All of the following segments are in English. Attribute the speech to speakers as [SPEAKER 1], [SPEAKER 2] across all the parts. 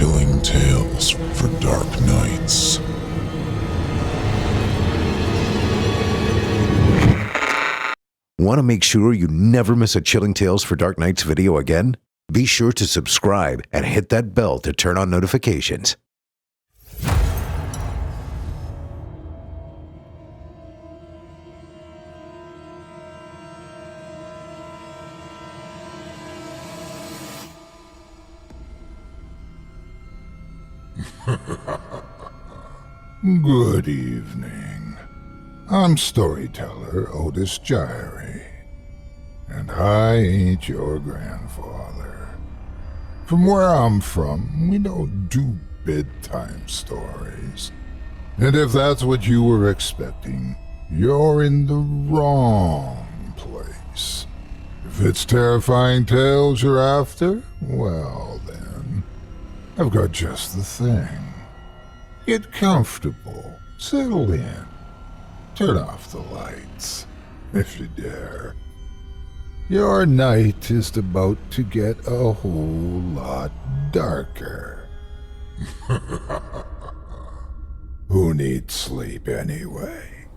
[SPEAKER 1] Chilling tales for dark nights.
[SPEAKER 2] Want to make sure you never miss a Chilling Tales for Dark Nights video again? Be sure to subscribe and hit that bell to turn on notifications.
[SPEAKER 1] Good evening. I'm storyteller Otis Jiry, and I ain't your grandfather. From where I'm from, we don't do bedtime stories. And if that's what you were expecting, you're in the wrong place. If it's terrifying tales you're after, well then, I've got just the thing. Get comfortable, settle in, turn off the lights, if you dare. Your night is about to get a whole lot darker. Who needs sleep anyway?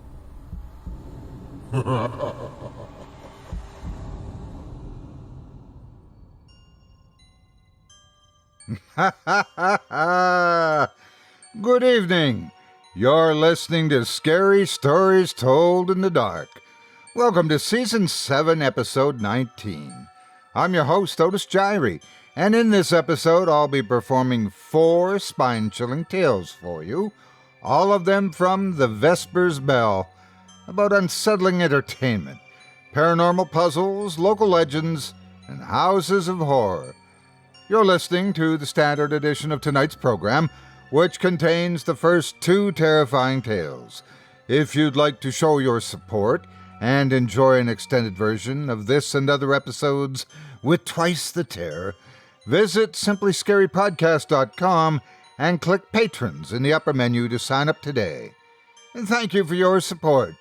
[SPEAKER 3] Good evening. You're listening to Scary Stories Told in the Dark. Welcome to Season 7, Episode 19. I'm your host, Otis Jiry, and in this episode I'll be performing 4 spine-chilling tales for you, all of them from the VESPER'S Bell, about unsettling entertainment, paranormal puzzles, local legends, and houses of horror. You're listening to the standard edition of tonight's program, which contains the first 2 terrifying tales. If you'd like to show your support and enjoy an extended version of this and other episodes with twice the terror, visit simplyscarypodcast.com and click Patrons in the upper menu to sign up today. And thank you for your support.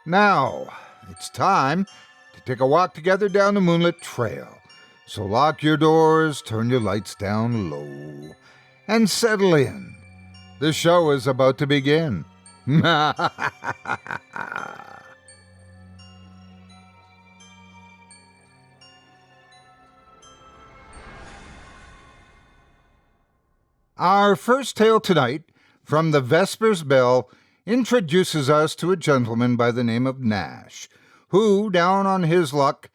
[SPEAKER 3] Now, it's time to take a walk together down the moonlit trail. So lock your doors, turn your lights down low, and settle in. The show is about to begin. Our first tale tonight, from the VESPER'S Bell, introduces us to a gentleman by the name of Nash, who, down on his luck,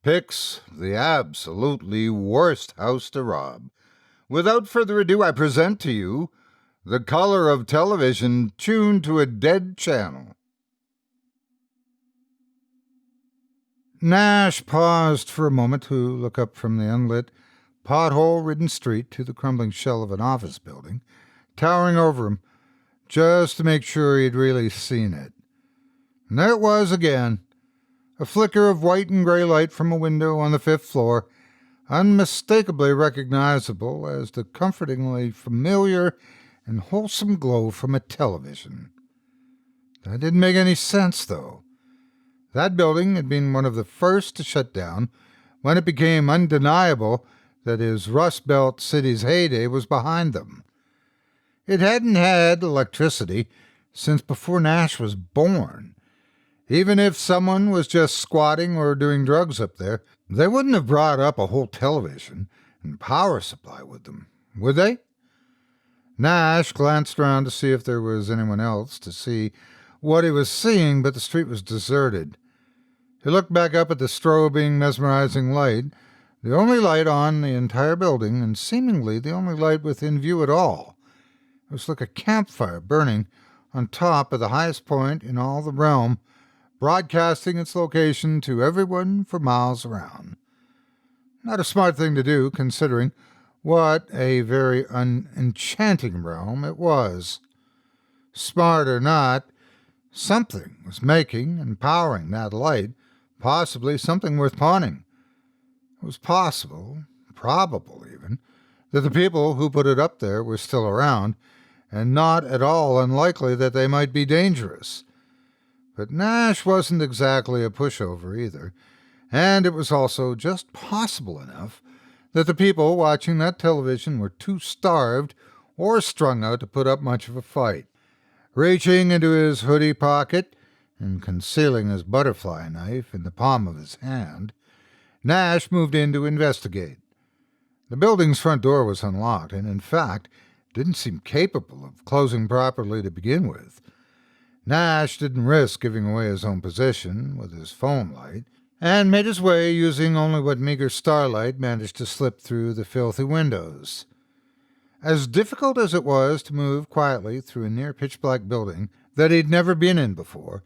[SPEAKER 3] picks the absolutely worst house to rob. Without further ado, I present to you The Color of Television Tuned to a Dead Channel. Nash paused for a moment to look up from the unlit, pothole-ridden street to the crumbling shell of an office building, towering over him, just to make sure he'd really seen it. And there it was again, a flicker of white and gray light from a window on the 5th floor, unmistakably recognizable as the comfortingly familiar and wholesome glow from a television. That didn't make any sense, though. That building had been one of the first to shut down when it became undeniable that his Rust Belt city's heyday was behind them. It hadn't had electricity since before Nash was born. Even if someone was just squatting or doing drugs up there, they wouldn't have brought up a whole television and power supply with them, would they? Nash glanced around to see if there was anyone else to see what he was seeing, but the street was deserted. He looked back up at the strobing, mesmerizing light, the only light on the entire building, and seemingly the only light within view at all. It was like a campfire burning on top of the highest point in all the realm, broadcasting its location to everyone for miles around. Not a smart thing to do, considering what a very unenchanting realm it was. Smart or not, something was making and powering that light, possibly something worth pawning. It was possible, probable even, that the people who put it up there were still around, and not at all unlikely that they might be dangerous. But Nash wasn't exactly a pushover either, and it was also just possible enough that the people watching that television were too starved or strung out to put up much of a fight. Reaching into his hoodie pocket and concealing his butterfly knife in the palm of his hand, Nash moved in to investigate. The building's front door was unlocked and, in fact, didn't seem capable of closing properly to begin with. Nash didn't risk giving away his own position with his phone light, and made his way using only what meager starlight managed to slip through the filthy windows. As difficult as it was to move quietly through a near pitch-black building that he'd never been in before,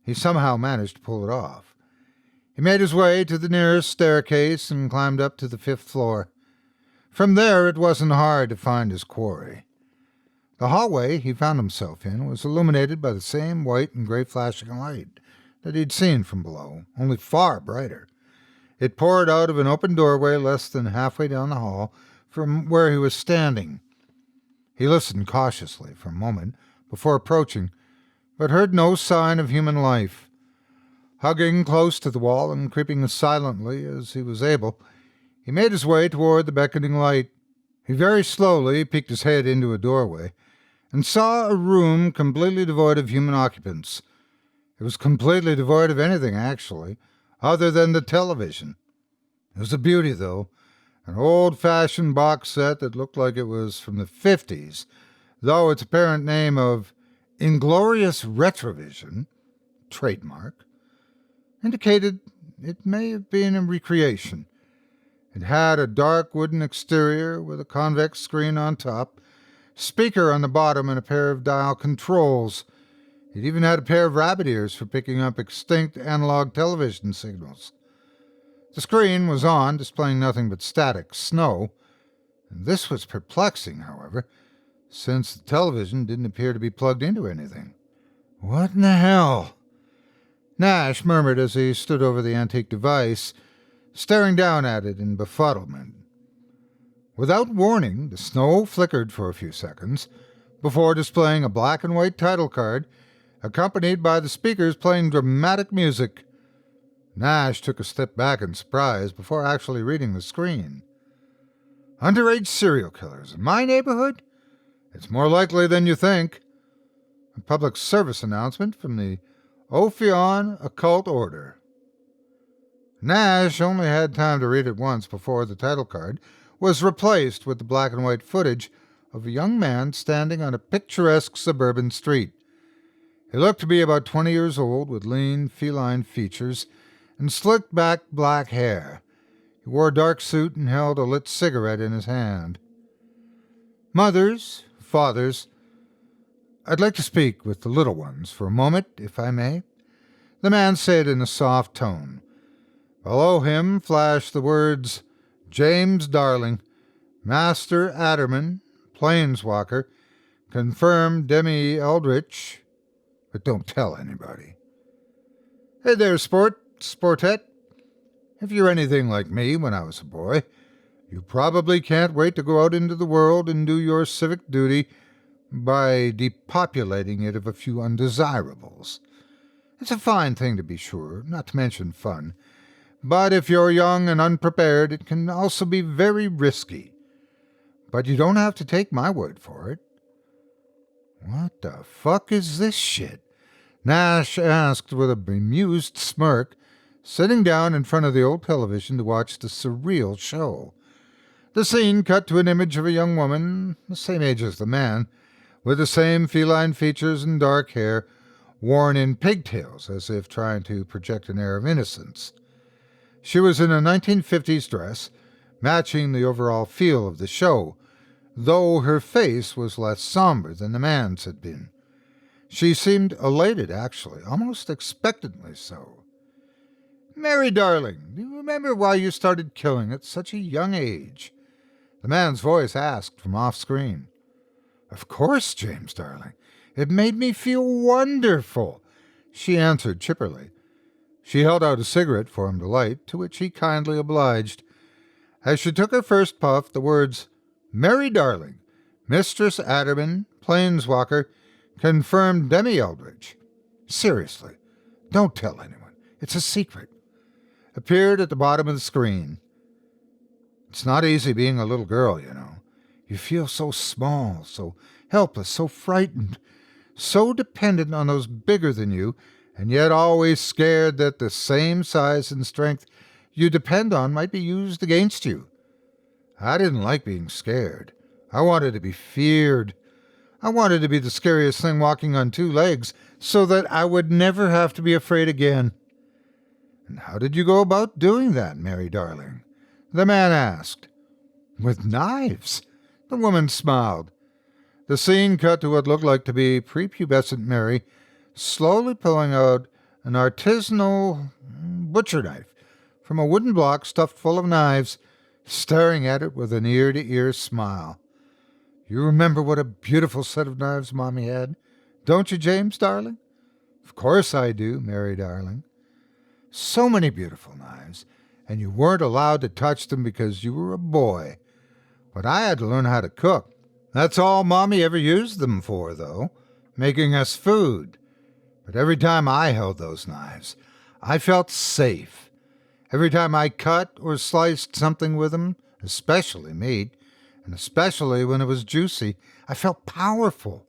[SPEAKER 3] he somehow managed to pull it off. He made his way to the nearest staircase and climbed up to the 5th floor. From there, it wasn't hard to find his quarry. The hallway he found himself in was illuminated by the same white and gray flashing light that he'd seen from below, only far brighter. It poured out of an open doorway less than halfway down the hall from where he was standing. He listened cautiously for a moment before approaching, but heard no sign of human life. Hugging close to the wall and creeping as silently as he was able, he made his way toward the beckoning light. He very slowly peeked his head into a doorway and saw a room completely devoid of human occupants. It was completely devoid of anything, actually, other than the television. It was a beauty, though, an old-fashioned box set that looked like it was from the 50s, though its apparent name of Inglorious Retrovision, trademark, indicated it may have been a recreation. It had a dark wooden exterior with a convex screen on top, speaker on the bottom, and a pair of dial controls. It even had a pair of rabbit ears for picking up extinct analog television signals. The screen was on, displaying nothing but static snow. And this was perplexing, however, since the television didn't appear to be plugged into anything. "What in the hell?" Nash murmured as he stood over the antique device, staring down at it in befuddlement. Without warning, the snow flickered for a few seconds before displaying a black and white title card accompanied by the speakers playing dramatic music. Nash took a step back in surprise before actually reading the screen. "Underage serial killers in my neighborhood? It's more likely than you think." A public service announcement from the Ophion Occult Order. Nash only had time to read it once before the title card was replaced with the black and white footage of a young man standing on a picturesque suburban street. He looked to be about 20 years old, with lean, feline features and slicked-back black hair. He wore a dark suit and held a lit cigarette in his hand. "Mothers, fathers, I'd like to speak with the little ones for a moment, if I may," the man said in a soft tone. Below him flashed the words, "James Darling, Master Adderman, Planeswalker, confirmed Demi Eldritch, but don't tell anybody." "Hey there, Sportette. If you're anything like me when I was a boy, you probably can't wait to go out into the world and do your civic duty by depopulating it of a few undesirables. It's a fine thing, to be sure, not to mention fun, but if you're young and unprepared, it can also be very risky. But you don't have to take my word for it." "What the fuck is this shit?" Nash asked with a bemused smirk, sitting down in front of the old television to watch the surreal show. The scene cut to an image of a young woman, the same age as the man, with the same feline features and dark hair, worn in pigtails as if trying to project an air of innocence. She was in a 1950s dress, matching the overall feel of the show, though her face was less somber than the man's had been. She seemed elated, actually, almost expectantly so. "Mary, darling, do you remember why you started killing at such a young age?" the man's voice asked from off-screen. "Of course, James, darling. It made me feel wonderful," she answered chipperly. She held out a cigarette for him to light, to which he kindly obliged. As she took her first puff, the words, "Mary, darling, Mistress Adderman, Planeswalker, confirmed Demi Eldritch. Seriously, don't tell anyone. It's a secret," appeared at the bottom of the screen. It's not easy being a little girl, you know. You feel so small, so helpless, so frightened, so dependent on those bigger than you, and yet always scared that the same size and strength you depend on might be used against you. I didn't like being scared. I wanted to be feared. I wanted to be the scariest thing walking on two legs so that I would never have to be afraid again. And how did you go about doing that, Mary darling? The man asked. With knives? The woman smiled. The scene cut to what looked like to be prepubescent Mary, slowly pulling out an artisanal butcher knife from a wooden block stuffed full of knives, staring at it with an ear-to-ear smile. You remember what a beautiful set of knives Mommy had, don't you, James, darling? Of course I do, Mary darling. So many beautiful knives, and you weren't allowed to touch them because you were a boy. But I had to learn how to cook. That's all Mommy ever used them for, though, making us food. But every time I held those knives, I felt safe. Every time I cut or sliced something with them, especially meat, and especially when it was juicy, I felt powerful.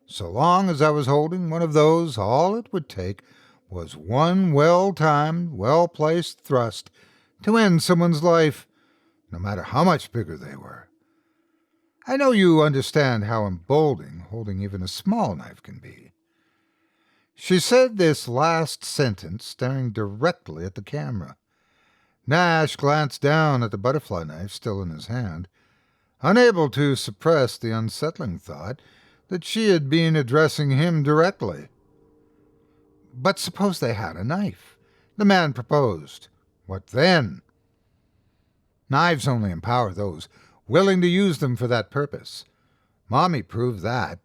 [SPEAKER 3] So long as I was holding one of those, all it would take was one well-timed, well-placed thrust to end someone's life, no matter how much bigger they were. I know you understand how emboldening holding even a small knife can be. She said this last sentence staring directly at the camera. Nash glanced down at the butterfly knife still in his hand, unable to suppress the unsettling thought that she had been addressing him directly. But suppose they had a knife, the man proposed. What then? Knives only empower those willing to use them for that purpose. Mommy proved that,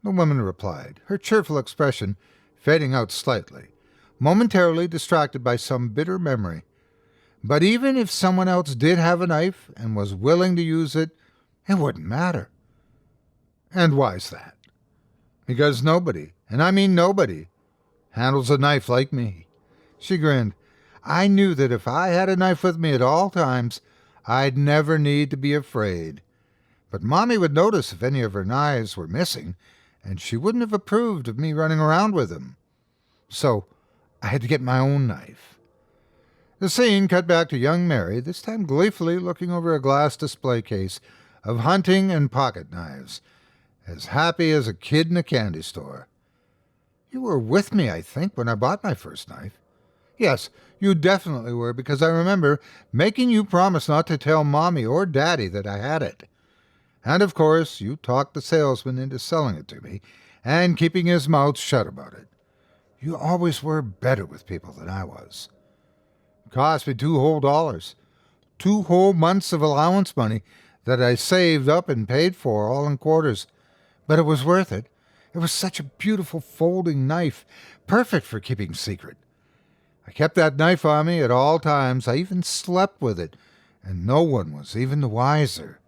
[SPEAKER 3] the woman replied, her cheerful expression fading out slightly, momentarily distracted by some bitter memory. But even if someone else did have a knife and was willing to use it, it wouldn't matter. And why's that? Because nobody, and I mean nobody, handles a knife like me. She grinned. I knew that if I had a knife with me at all times, I'd never need to be afraid. But Mommy would notice if any of her knives were missing, and she wouldn't have approved of me running around with them. So I had to get my own knife. The scene cut back to young Mary, this time gleefully looking over a glass display case of hunting and pocket knives, as happy as a kid in a candy store. You were with me, I think, when I bought my first knife. Yes, you definitely were, because I remember making you promise not to tell Mommy or Daddy that I had it. And, of course, you talked the salesman into selling it to me and keeping his mouth shut about it. You always were better with people than I was. It cost me $2 whole, 2 whole months of allowance money that I saved up and paid for, all in quarters. But it was worth it. It was such a beautiful folding knife, perfect for keeping secret. I kept that knife on me at all times. I even slept with it, and no one was even the wiser.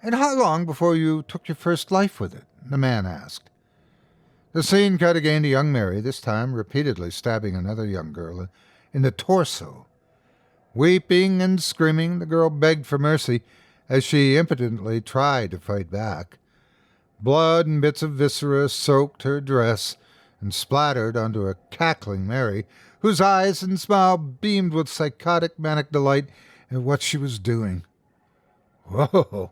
[SPEAKER 3] And how long before you took your first life with it? The man asked. The scene cut again to young Mary, this time repeatedly stabbing another young girl in the torso. Weeping and screaming, the girl begged for mercy as she impotently tried to fight back. Blood and bits of viscera soaked her dress and splattered onto a cackling Mary, whose eyes and smile beamed with psychotic manic delight at what she was doing. Whoa!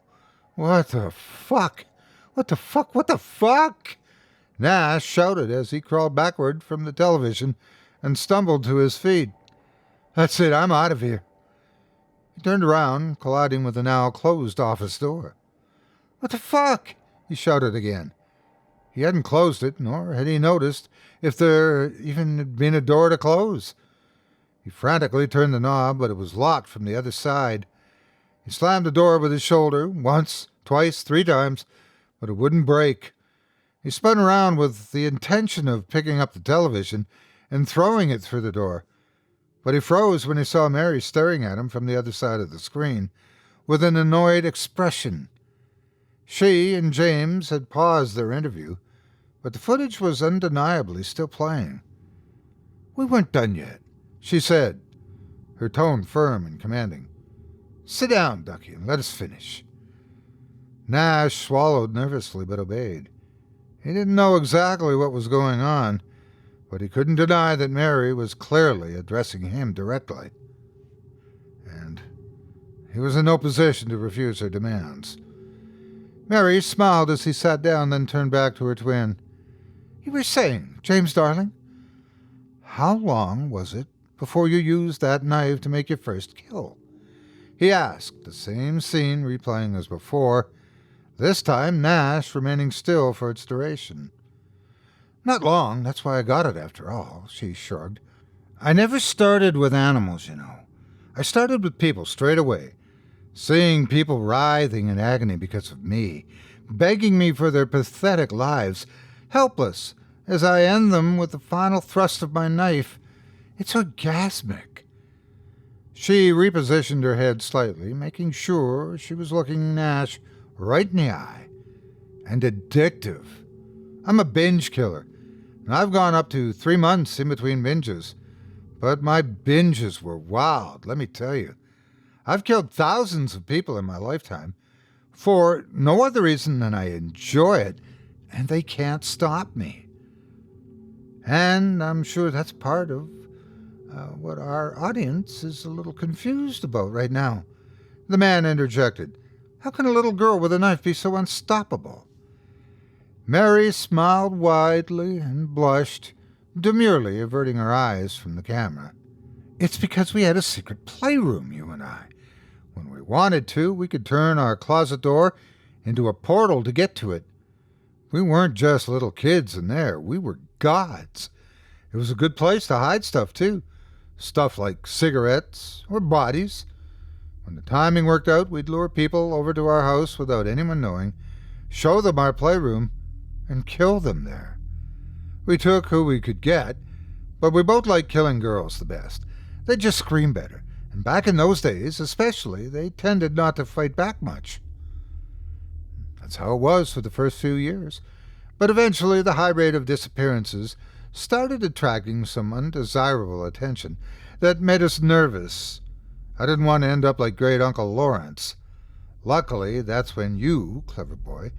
[SPEAKER 3] What the fuck? What the fuck? What the fuck? Nash shouted as he crawled backward from the television and stumbled to his feet. That's it, I'm out of here. He turned around, colliding with the now closed office door. What the fuck? He shouted again. He hadn't closed it, nor had he noticed if there even had been a door to close. He frantically turned the knob, but it was locked from the other side. He slammed the door with his shoulder, once, twice, 3 times, but it wouldn't break. He spun around with the intention of picking up the television and throwing it through the door, but he froze when he saw Mary staring at him from the other side of the screen, with an annoyed expression. She and James had paused their interview, but the footage was undeniably still playing. We weren't done yet, she said, her tone firm and commanding. Sit down, Ducky, and let us finish. Nash swallowed nervously but obeyed. He didn't know exactly what was going on, but he couldn't deny that Mary was clearly addressing him directly. And he was in no position to refuse her demands. Mary smiled as he sat down, then turned back to her twin. You were saying, James darling, how long was it before you used that knife to make your first kill? He asked, the same scene replaying as before, this time Nash remaining still for its duration. Not long, that's why I got it after all, she shrugged. I never started with animals, you know. I started with people straight away, seeing people writhing in agony because of me, begging me for their pathetic lives, helpless as I end them with the final thrust of my knife. It's orgasmic. She repositioned her head slightly, making sure she was looking Nash right in the eye. And addictive. I'm a binge killer, and I've gone up to 3 months in between binges. But my binges were wild, let me tell you. I've killed thousands of people in my lifetime, for no other reason than I enjoy it, and they can't stop me. And I'm sure that's part of what our audience is a little confused about right now. The man interjected, How can a little girl with a knife be so unstoppable? Mary smiled widely and blushed, demurely averting her eyes from the camera. It's because we had a secret playroom, you and I. When we wanted to, we could turn our closet door into a portal to get to it. We weren't just little kids in there. We were gods. It was a good place to hide stuff, too. Stuff like cigarettes or bodies. When the timing worked out, we'd lure people over to our house without anyone knowing, show them our playroom, and kill them there. We took who we could get, but we both liked killing girls the best. They just scream better, and back in those days especially, they tended not to fight back much. That's how it was for the first few years, but eventually the high rate of disappearances started attracting some undesirable attention that made us nervous. I didn't want to end up like great Uncle Lawrence. Luckily, that's when you, clever boy,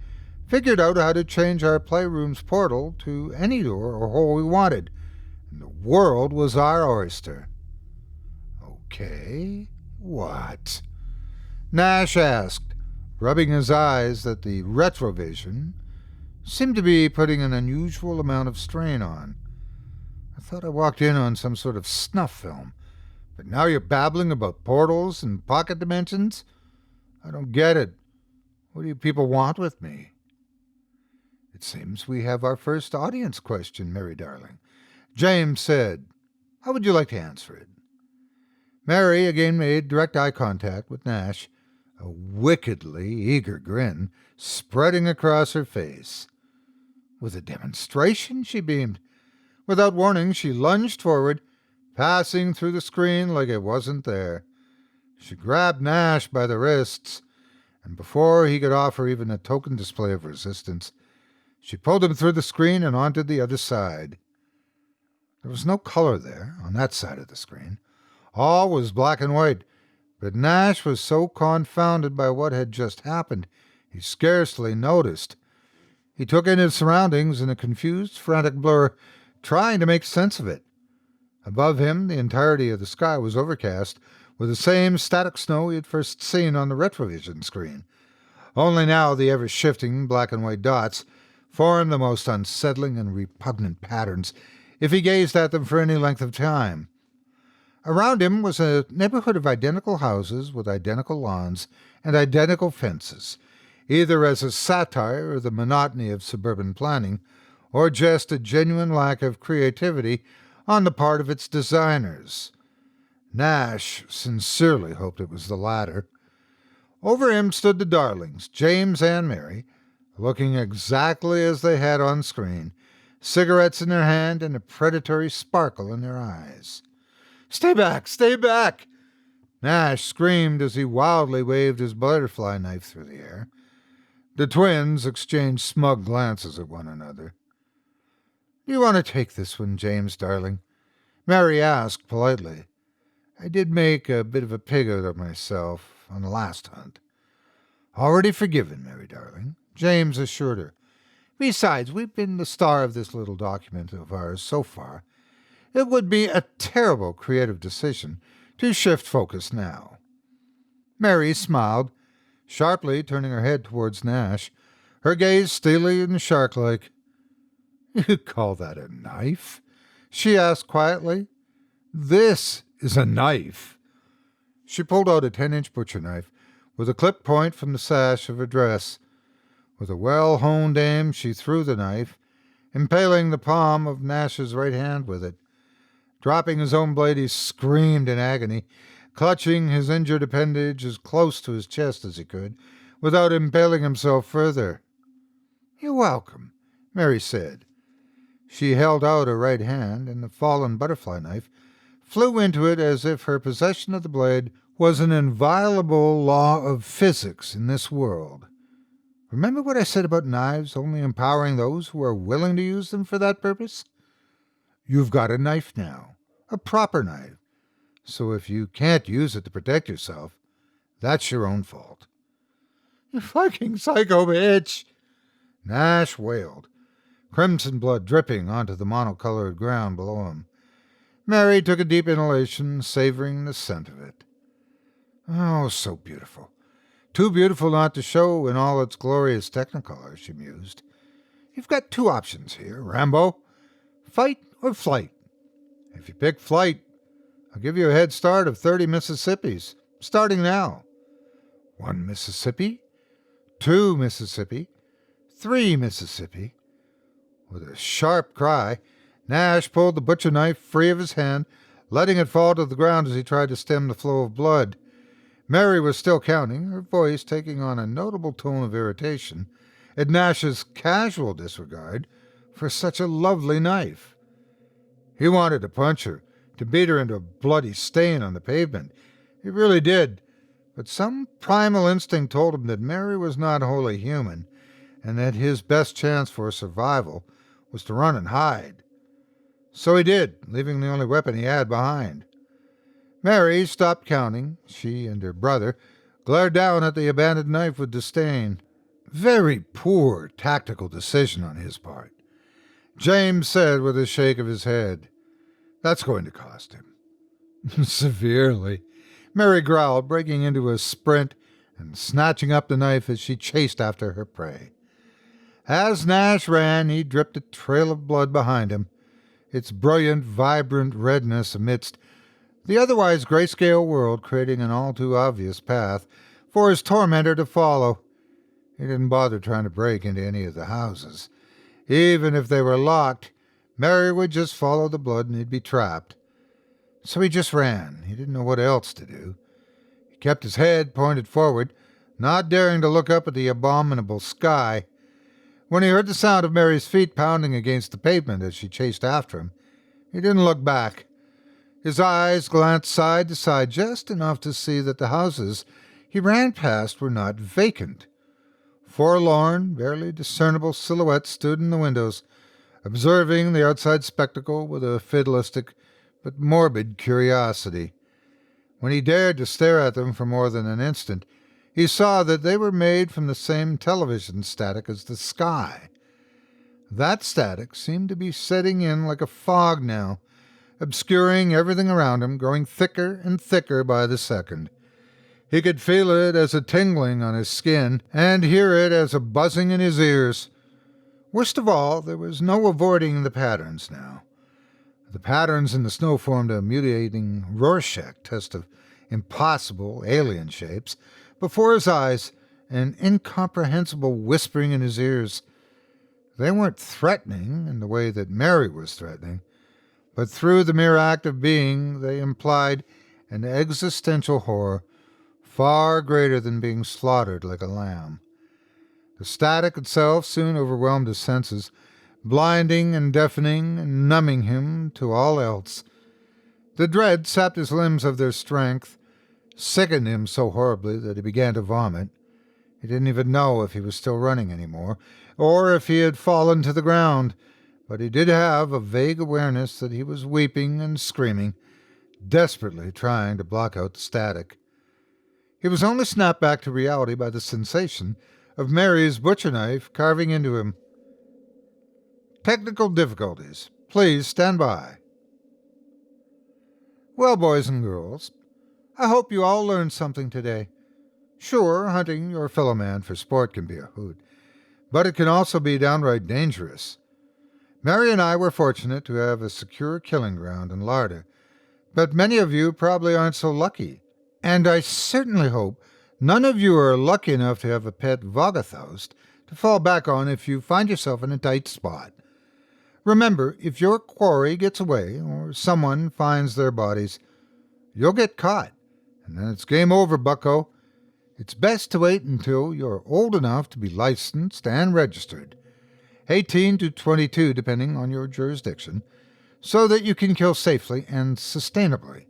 [SPEAKER 3] figured out how to change our playroom's portal to any door or hole we wanted, and the world was our oyster. Okay, what? Nash asked, rubbing his eyes that the retrovision seemed to be putting an unusual amount of strain on. I thought I walked in on some sort of snuff film, but now you're babbling about portals and pocket dimensions? I don't get it. What do you people want with me? It seems we have our first audience question, Mary darling. James said, How would you like to answer it? Mary again made direct eye contact with Nash, a wickedly eager grin spreading across her face. With a demonstration, she beamed. Without warning, she lunged forward, passing through the screen like it wasn't there. She grabbed Nash by the wrists, and before he could offer even a token display of resistance, she pulled him through the screen and onto the other side. There was no color there, on that side of the screen. All was black and white, but Nash was so confounded by what had just happened, he scarcely noticed. He took in his surroundings in a confused, frantic blur, trying to make sense of it. Above him, the entirety of the sky was overcast, with the same static snow he had first seen on the retrovision screen. Only now the ever-shifting black and white dots formed the most unsettling and repugnant patterns if he gazed at them for any length of time. Around him was a neighborhood of identical houses with identical lawns and identical fences, either as a satire of the monotony of suburban planning, or just a genuine lack of creativity on the part of its designers. Nash sincerely hoped it was the latter. Over him stood the darlings, James and Mary, looking exactly as they had on screen, cigarettes in their hand and a predatory sparkle in their eyes. "Stay back! Stay back!" Nash screamed as he wildly waved his butterfly knife through the air. The twins exchanged smug glances at one another. "Do you want to take this one, James, darling?" Mary asked politely. "I did make a bit of a pig out of myself. on the last hunt. Already forgiven, Mary darling, James assured her. Besides, we've been the star of this little document of ours so far. It would be a terrible creative decision to shift focus now. Mary smiled, sharply turning her head towards Nash, her gaze steely and shark-like. You call that a knife? She asked quietly. This is a knife. She pulled out a 10-inch butcher knife with a clip point from the sash of her dress. With a well-honed aim, she threw the knife, impaling the palm of Nash's right hand with it. Dropping his own blade, he screamed in agony, clutching his injured appendage as close to his chest as he could, without impaling himself further. You're welcome, Mary said. She held out her right hand, and the fallen butterfly knife flew into it as if her possession of the blade was an inviolable law of physics in this world. Remember what I said about knives only empowering those who are willing to use them for that purpose? You've got a knife now, a proper knife. So if you can't use it to protect yourself, that's your own fault. You fucking psycho bitch! Nash wailed, crimson blood dripping onto the monocolor ground below him. Mary took a deep inhalation, savoring the scent of it. Oh, so beautiful. Too beautiful not to show in all its glorious technicolor, she mused. You've got two options here, Rambo. Fight or flight. If you pick flight, I'll give you a head start of 30 Mississippis, starting now. 1 Mississippi, 2 Mississippi, 3 Mississippi. With a sharp cry, Nash pulled the butcher knife free of his hand, letting it fall to the ground as he tried to stem the flow of blood. Mary was still counting, her voice taking on a notable tone of irritation at Nash's casual disregard for such a lovely knife. He wanted to punch her, to beat her into a bloody stain on the pavement. He really did, but some primal instinct told him that Mary was not wholly human, and that his best chance for survival was to run and hide. So he did, leaving the only weapon he had behind. Mary stopped counting. She and her brother glared down at the abandoned knife with disdain. Very poor tactical decision on his part, James said with a shake of his head. That's going to cost him. Severely, Mary growled, breaking into a sprint and snatching up the knife as she chased after her prey. As Nash ran, he dripped a trail of blood behind him, its brilliant, vibrant redness amidst the otherwise grayscale world creating an all-too-obvious path for his tormentor to follow. He didn't bother trying to break into any of the houses. Even if they were locked, Mary would just follow the blood and he'd be trapped. So he just ran. He didn't know what else to do. He kept his head pointed forward, not daring to look up at the abominable sky. When he heard the sound of Mary's feet pounding against the pavement as she chased after him, he didn't look back. His eyes glanced side to side just enough to see that the houses he ran past were not vacant. Forlorn, barely discernible silhouettes stood in the windows, observing the outside spectacle with a fatalistic but morbid curiosity. When he dared to stare at them for more than an instant, he saw that they were made from the same television static as the sky. That static seemed to be setting in like a fog now, obscuring everything around him, growing thicker and thicker by the second. He could feel it as a tingling on his skin, and hear it as a buzzing in his ears. Worst of all, there was no avoiding the patterns now. The patterns in the snow formed a mutilating Rorschach test of impossible alien shapes before his eyes, an incomprehensible whispering in his ears. They weren't threatening in the way that Mary was threatening, but through the mere act of being, they implied an existential horror far greater than being slaughtered like a lamb. The static itself soon overwhelmed his senses, blinding and deafening and numbing him to all else. The dread sapped his limbs of their strength, sickened him so horribly that he began to vomit. He didn't even know if he was still running anymore, or if he had fallen to the ground, but he did have a vague awareness that he was weeping and screaming, desperately trying to block out the static. He was only snapped back to reality by the sensation of Mary's butcher knife carving into him. Technical difficulties. Please stand by. Well, boys and girls, I hope you all learned something today. Sure, hunting your fellow man for sport can be a hoot, but it can also be downright dangerous. Mary and I were fortunate to have a secure killing ground in Larder, but many of you probably aren't so lucky, and I certainly hope none of you are lucky enough to have a pet Vogathost to fall back on if you find yourself in a tight spot. Remember, if your quarry gets away or someone finds their bodies, you'll get caught, and then it's game over, bucko. It's best to wait until you're old enough to be licensed and registered, 18 to 22 depending on your jurisdiction, so that you can kill safely and sustainably.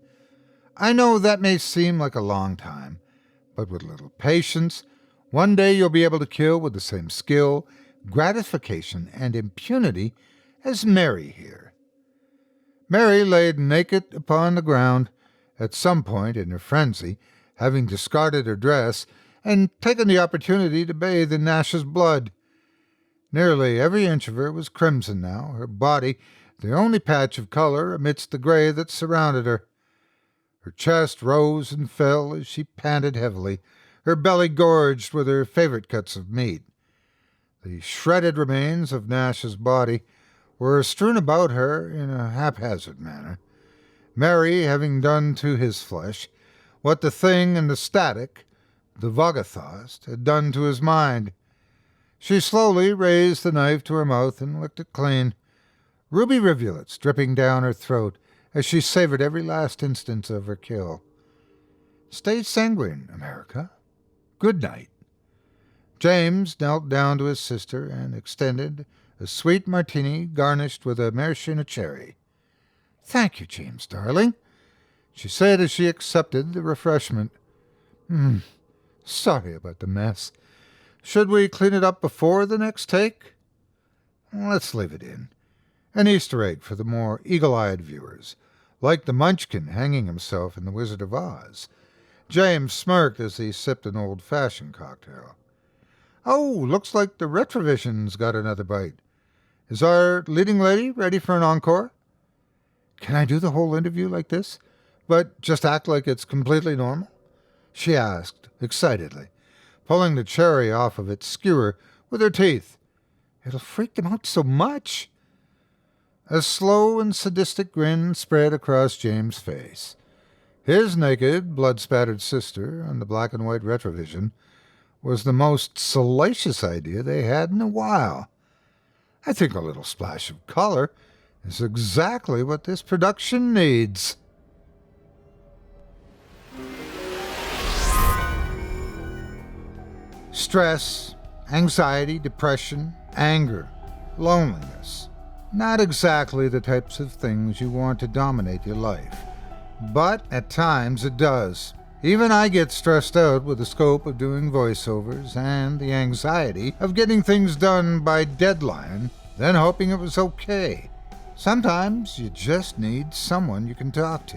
[SPEAKER 3] I know that may seem like a long time, but with a little patience, one day you'll be able to kill with the same skill, gratification, and impunity as Mary here. Mary laid naked upon the ground, at some point in her frenzy, having discarded her dress and taken the opportunity to bathe in Nash's blood. Nearly every inch of her was crimson now, her body the only patch of color amidst the gray that surrounded her. Her chest rose and fell as she panted heavily, her belly gorged with her favorite cuts of meat. The shredded remains of Nash's body were strewn about her in a haphazard manner, Mary having done to his flesh what the thing in the static, the Vogathost, had done to his mind. She slowly raised the knife to her mouth and licked it clean, ruby rivulets dripping down her throat as she savored every last instance of her kill. Stay sanguine, America. Good night. James knelt down to his sister and extended a sweet martini garnished with a maraschino cherry. Thank you, James, darling, she said as she accepted the refreshment. Sorry about the mess. Should we clean it up before the next take? Let's leave it in. An Easter egg for the more eagle-eyed viewers, like the Munchkin hanging himself in The Wizard of Oz. James smirked as he sipped an old-fashioned cocktail. Oh, looks like the Retrovision's got another bite. Is our leading lady ready for an encore? Can I do the whole interview like this, but just act like it's completely normal? She asked, excitedly, pulling the cherry off of its skewer with her teeth. It'll freak them out so much. A slow and sadistic grin spread across James' face. His naked, blood-spattered sister on the black and white Retrovision was the most salacious idea they had in a while. I think a little splash of color is exactly what this production needs. Stress, anxiety, depression, anger, loneliness. Not exactly the types of things you want to dominate your life. But at times it does. Even I get stressed out with the scope of doing voiceovers and the anxiety of getting things done by deadline, then hoping it was okay. Sometimes you just need someone you can talk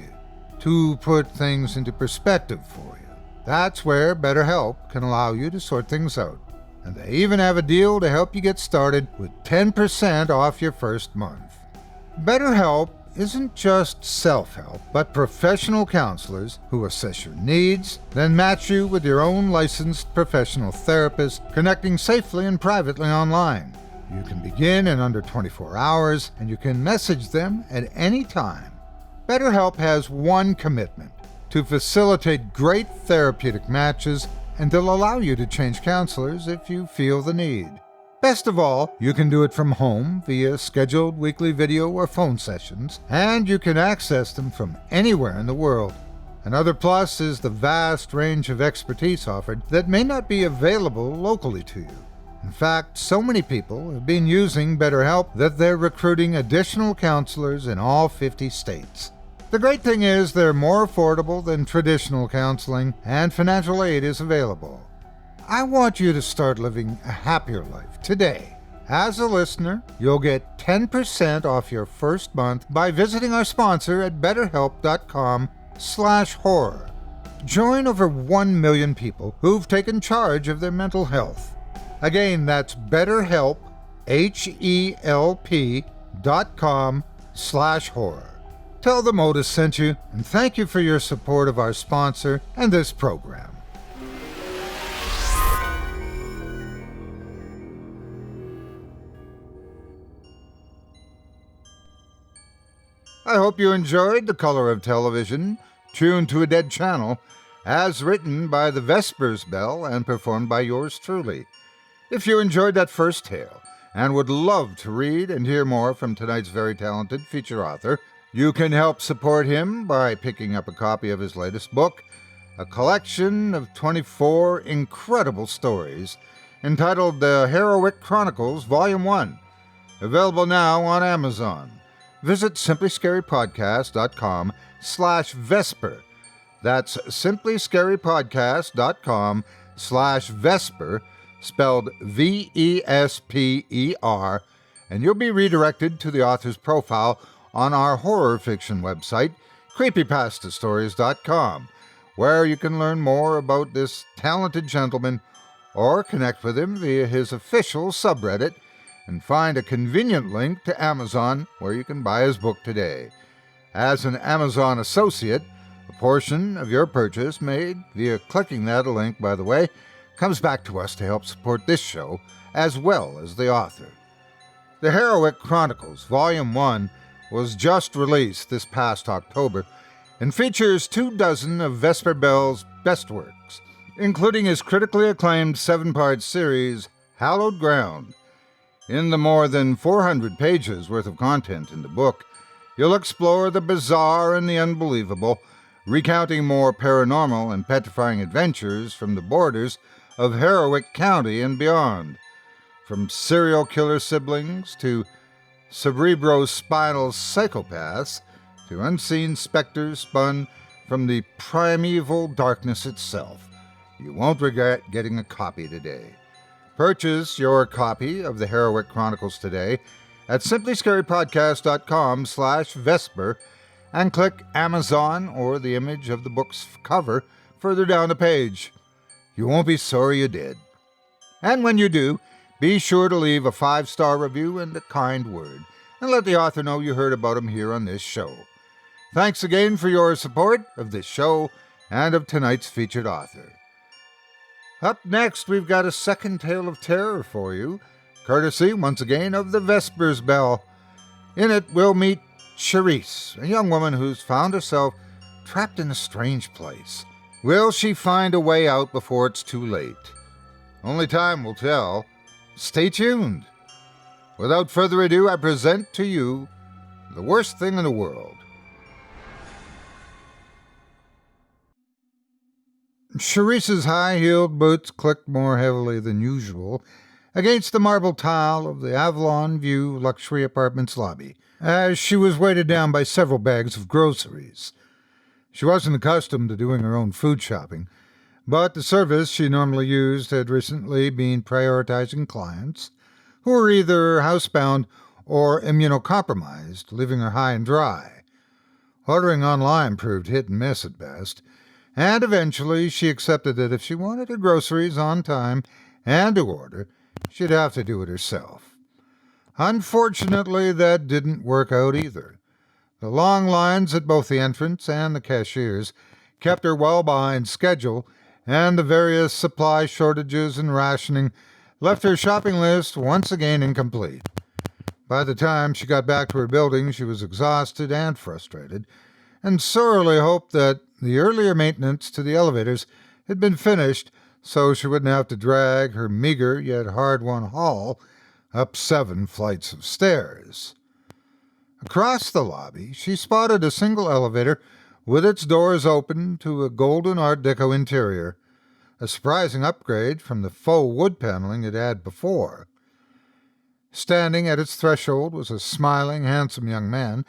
[SPEAKER 3] to put things into perspective for you. That's where BetterHelp can allow you to sort things out. And they even have a deal to help you get started with 10% off your first month. BetterHelp isn't just self-help, but professional counselors who assess your needs, then match you with your own licensed professional therapist, connecting safely and privately online. You can begin in under 24 hours, and you can message them at any time. BetterHelp has one commitment: to facilitate great therapeutic matches, and they'll allow you to change counselors if you feel the need. Best of all, you can do it from home via scheduled weekly video or phone sessions, and you can access them from anywhere in the world. Another plus is the vast range of expertise offered that may not be available locally to you. In fact, so many people have been using BetterHelp that they're recruiting additional counselors in all 50 states. The great thing is they're more affordable than traditional counseling, and financial aid is available. I want you to start living a happier life today. As a listener, you'll get 10% off your first month by visiting our sponsor at betterhelp.com/horror. Join over 1 million people who've taken charge of their mental health. Again, that's BetterHelp, HELP.com/horror. Tell them Otis sent you, and thank you for your support of our sponsor and this program. I hope you enjoyed The Color of Television, tuned to a dead channel, as written by the Vespers Bell and performed by yours truly. If you enjoyed that first tale and would love to read and hear more from tonight's very talented feature author, you can help support him by picking up a copy of his latest book, a collection of 24 incredible stories entitled The Heroic Chronicles Volume 1, available now on Amazon. Visit simplyscarypodcast.com/Vesper. That's simplyscarypodcast.com/Vesper, spelled VESPER, and you'll be redirected to the author's profile on our horror fiction website, Creepypastastories.com, where you can learn more about this talented gentleman or connect with him via his official subreddit and find a convenient link to Amazon where you can buy his book today. As an Amazon associate, a portion of your purchase made via clicking that link, by the way, comes back to us to help support this show as well as the author. The Heroic Chronicles Volume 1 was just released this past October and features 24 of Vesper Bell's best works, including his critically acclaimed 7-part series, Hallowed Ground. In the more than 400 pages worth of content in the book, you'll explore the bizarre and the unbelievable, recounting more paranormal and petrifying adventures from the borders of Heroic County and beyond. From serial killer siblings to cerebrospinal psychopaths to unseen specters spun from the primeval darkness itself. You won't regret getting a copy today. Purchase your copy of the Heroic Chronicles today at simplyscarypodcast.com/Vesper and click Amazon or the image of the book's cover further down the page. You won't be sorry you did. And when you do, be sure to leave a 5-star review and a kind word, and let the author know you heard about him here on this show. Thanks again for your support of this show and of tonight's featured author. Up next, we've got a second tale of terror for you, courtesy, once again, of the Vespers Bell. In it, we'll meet Charisse, a young woman who's found herself trapped in a strange place. Will she find a way out before it's too late? Only time will tell. Stay tuned. Without further ado, I present to you The Worst Thing in the World. Charisse's high-heeled boots clicked more heavily than usual against the marble tile of the Avalon View Luxury Apartments lobby, as she was weighted down by several bags of groceries. She wasn't accustomed to doing her own food shopping, but the service she normally used had recently been prioritizing clients who were either housebound or immunocompromised, leaving her high and dry. Ordering online proved hit and miss at best, and eventually she accepted that if she wanted her groceries on time and to order, she'd have to do it herself. Unfortunately, that didn't work out either. The long lines at both the entrance and the cashiers kept her well behind schedule, and the various supply shortages and rationing left her shopping list once again incomplete. By the time she got back to her building, she was exhausted and frustrated, and sorely hoped that the earlier maintenance to the elevators had been finished so she wouldn't have to drag her meager yet hard-won haul up 7 flights of stairs. Across the lobby, she spotted a single elevator with its doors open to a golden Art Deco interior, a surprising upgrade from the faux wood paneling it had before. Standing at its threshold was a smiling, handsome young man,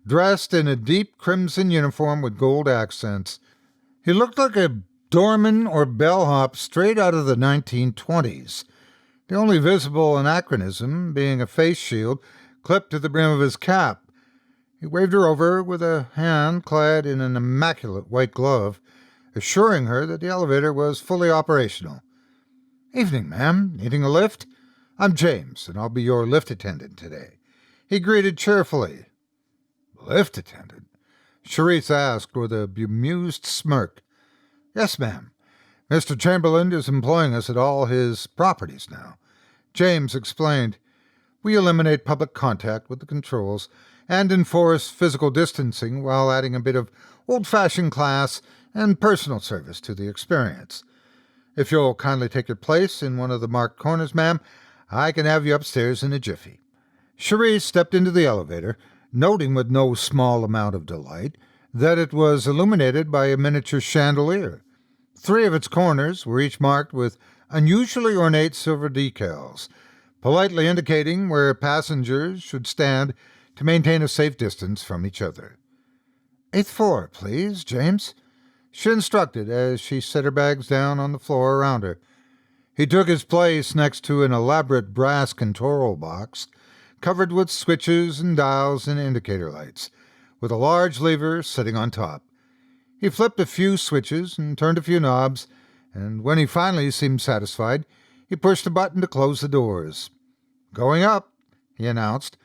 [SPEAKER 3] dressed in a deep crimson uniform with gold accents. He looked like a doorman or bellhop straight out of the 1920s, the only visible anachronism being a face shield clipped to the brim of his cap. He waved her over with a hand clad in an immaculate white glove, assuring her that the elevator was fully operational. "Evening, ma'am. Needing a lift? I'm James, and I'll be your lift attendant today," he greeted cheerfully. "Lift attendant?" Charisse asked with a bemused smirk. "Yes, ma'am. Mr. Chamberlain is employing us at all his properties now," James explained. "We eliminate public contact with the controls and enforce physical distancing while adding a bit of old-fashioned class and personal service to the experience. If you'll kindly take your place in one of the marked corners, ma'am, I can have you upstairs in a jiffy." Charisse stepped into the elevator, noting with no small amount of delight that it was illuminated by a miniature chandelier. 3 of its corners were each marked with unusually ornate silver decals, politely indicating where passengers should stand to maintain a safe distance from each other. "8th floor, please, James," she instructed as she set her bags down on the floor around her. He took his place next to an elaborate brass control box covered with switches and dials and indicator lights, with a large lever sitting on top. He flipped a few switches and turned a few knobs, and when he finally seemed satisfied, he pushed a button to close the doors. "Going up," he announced,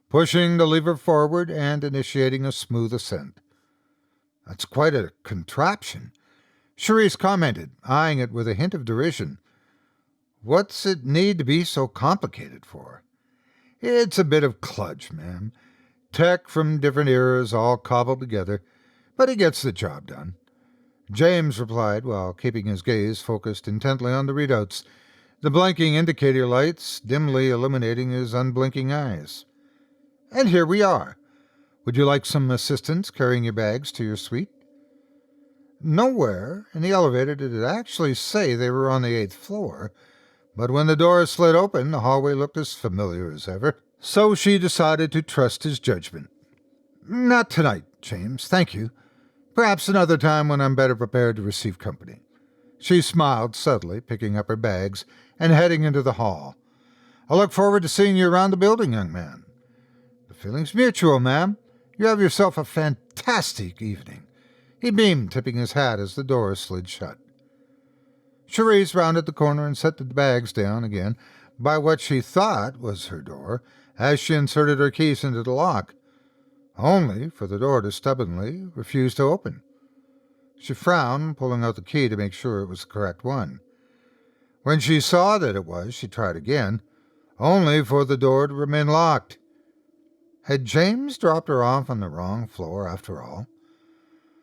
[SPEAKER 3] pushing the lever forward and initiating a smooth ascent. "That's quite a contraption," Charisse commented, eyeing it with a hint of derision. "What's it need to be so complicated for?" "It's a bit of kludge, ma'am. Tech from different eras all cobbled together, but he gets the job done," James replied while keeping his gaze focused intently on the readouts, the blinking indicator lights dimly illuminating his unblinking eyes. "And here we are. Would you like some assistance carrying your bags to your suite?" Nowhere in the elevator did it actually say they were on the 8th floor, but when the door slid open, the hallway looked as familiar as ever, so she decided to trust his judgment. "Not tonight, James, thank you. Perhaps another time when I'm better prepared to receive company." She smiled subtly, picking up her bags and heading into the hall. "I look forward to seeing you around the building, young man." "The feeling's mutual, ma'am. You have yourself a fantastic evening." He beamed, tipping his hat as the door slid shut. Charisse rounded the corner and set the bags down again by what she thought was her door as she inserted her keys into the lock, only for the door to stubbornly refuse to open. She frowned, pulling out the key to make sure it was the correct one. When she saw that it was, she tried again, only for the door to remain locked. Had James dropped her off on the wrong floor after all?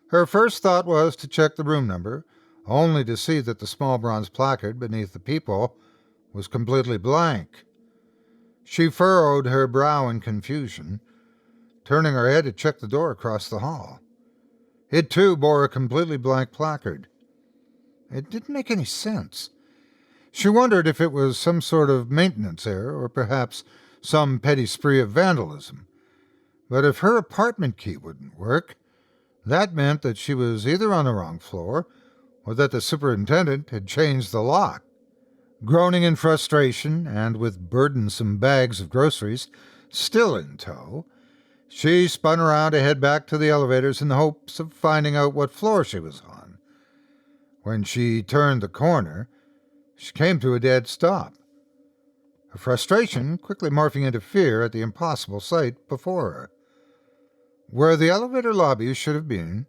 [SPEAKER 3] Her first thought was to check the room number, only to see that the small bronze placard beneath the peephole was completely blank. She furrowed her brow in confusion, turning her head to check the door across the hall. It, too, bore a completely blank placard. It didn't make any sense. She wondered if it was some sort of maintenance error or perhaps some petty spree of vandalism. But if her apartment key wouldn't work, that meant that she was either on the wrong floor or that the superintendent had changed the lock. Groaning in frustration and with burdensome bags of groceries still in tow, she spun around to head back to the elevators in the hopes of finding out what floor she was on. When she turned the corner, she came to a dead stop, her frustration quickly morphing into fear at the impossible sight before her. Where the elevator lobby should have been,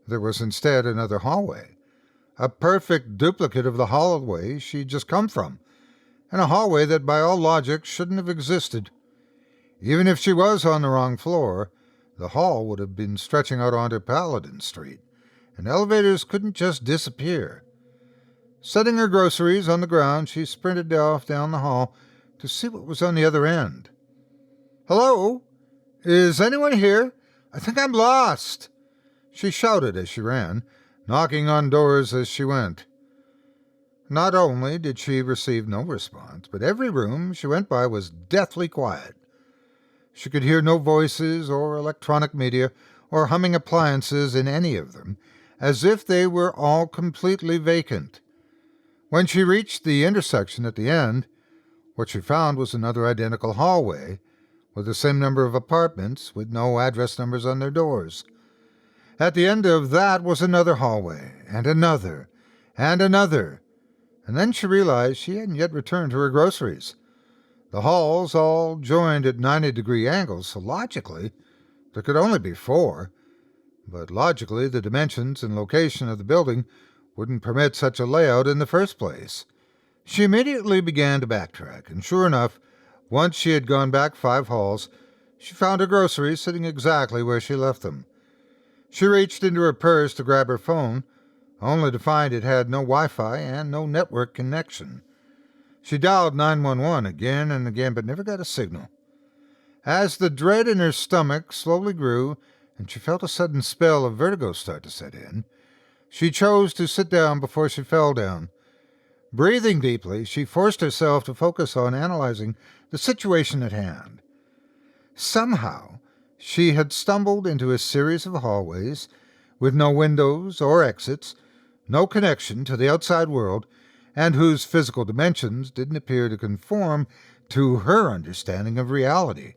[SPEAKER 3] there was instead another hallway, a perfect duplicate of the hallway she'd just come from, and a hallway that by all logic shouldn't have existed. Even if she was on the wrong floor, the hall would have been stretching out onto Paladin Street, and elevators couldn't just disappear. Setting her groceries on the ground, she sprinted off down the hall to see what was on the other end. "Hello? Is anyone here? I think I'm lost," she shouted as she ran, knocking on doors as she went. Not only did she receive no response, but every room she went by was deathly quiet. She could hear no voices or electronic media or humming appliances in any of them, as if they were all completely vacant. When she reached the intersection at the end, what she found was another identical hallway, with the same number of apartments with no address numbers on their doors. At the end of that was another hallway, and another, and another. And then she realized she hadn't yet returned to her groceries. The halls all joined at 90-degree angles, so logically, there could only be 4. But logically, the dimensions and location of the building wouldn't permit such a layout in the first place. She immediately began to backtrack, and sure enough, once she had gone back 5 halls, she found her groceries sitting exactly where she left them. She reached into her purse to grab her phone, only to find it had no Wi-Fi and no network connection. She dialed 911 again and again, but never got a signal. As the dread in her stomach slowly grew, and she felt a sudden spell of vertigo start to set in, she chose to sit down before she fell down. Breathing deeply, she forced herself to focus on analyzing the situation at hand. Somehow, she had stumbled into a series of hallways with no windows or exits, no connection to the outside world, and whose physical dimensions didn't appear to conform to her understanding of reality.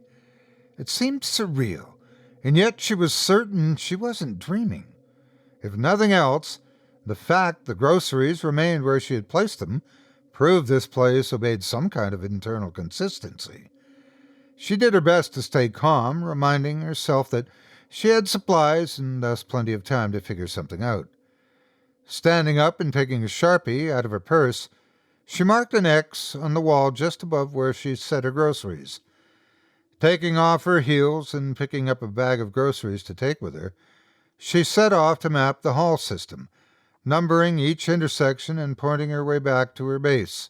[SPEAKER 3] It seemed surreal, and yet she was certain she wasn't dreaming. If nothing else, the fact the groceries remained where she had placed them proved this place obeyed some kind of internal consistency. She did her best to stay calm, reminding herself that she had supplies and thus plenty of time to figure something out. Standing up and taking a Sharpie out of her purse, she marked an X on the wall just above where she set her groceries. Taking off her heels and picking up a bag of groceries to take with her, she set off to map the hall system, numbering each intersection and pointing her way back to her base.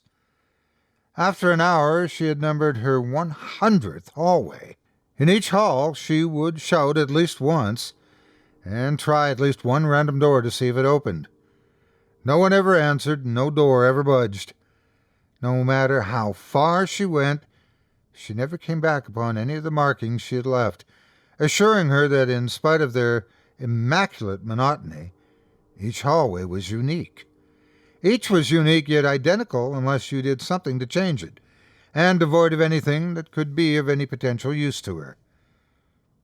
[SPEAKER 3] After an hour, she had numbered her 100th hallway. In each hall, she would shout at least once and try at least one random door to see if it opened. No one ever answered, no door ever budged. No matter how far she went, she never came back upon any of the markings she had left, assuring her that in spite of their immaculate monotony, each hallway was unique. Each was unique yet identical unless you did something to change it, and devoid of anything that could be of any potential use to her.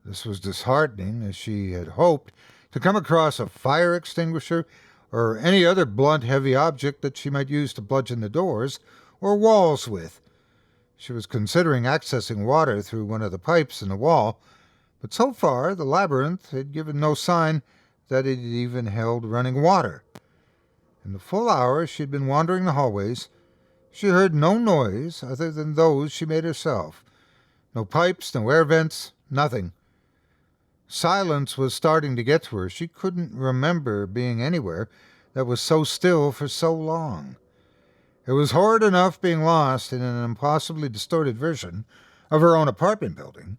[SPEAKER 3] This was disheartening, as she had hoped to come across a fire extinguisher or any other blunt, heavy object that she might use to bludgeon the doors or walls with. She was considering accessing water through one of the pipes in the wall, but so far the labyrinth had given no sign that it even held running water. In the full hour she had been wandering the hallways, she heard no noise other than those she made herself. No pipes, no air vents, nothing. Silence was starting to get to her. She couldn't remember being anywhere that was so still for so long. It was horrid enough being lost in an impossibly distorted version of her own apartment building,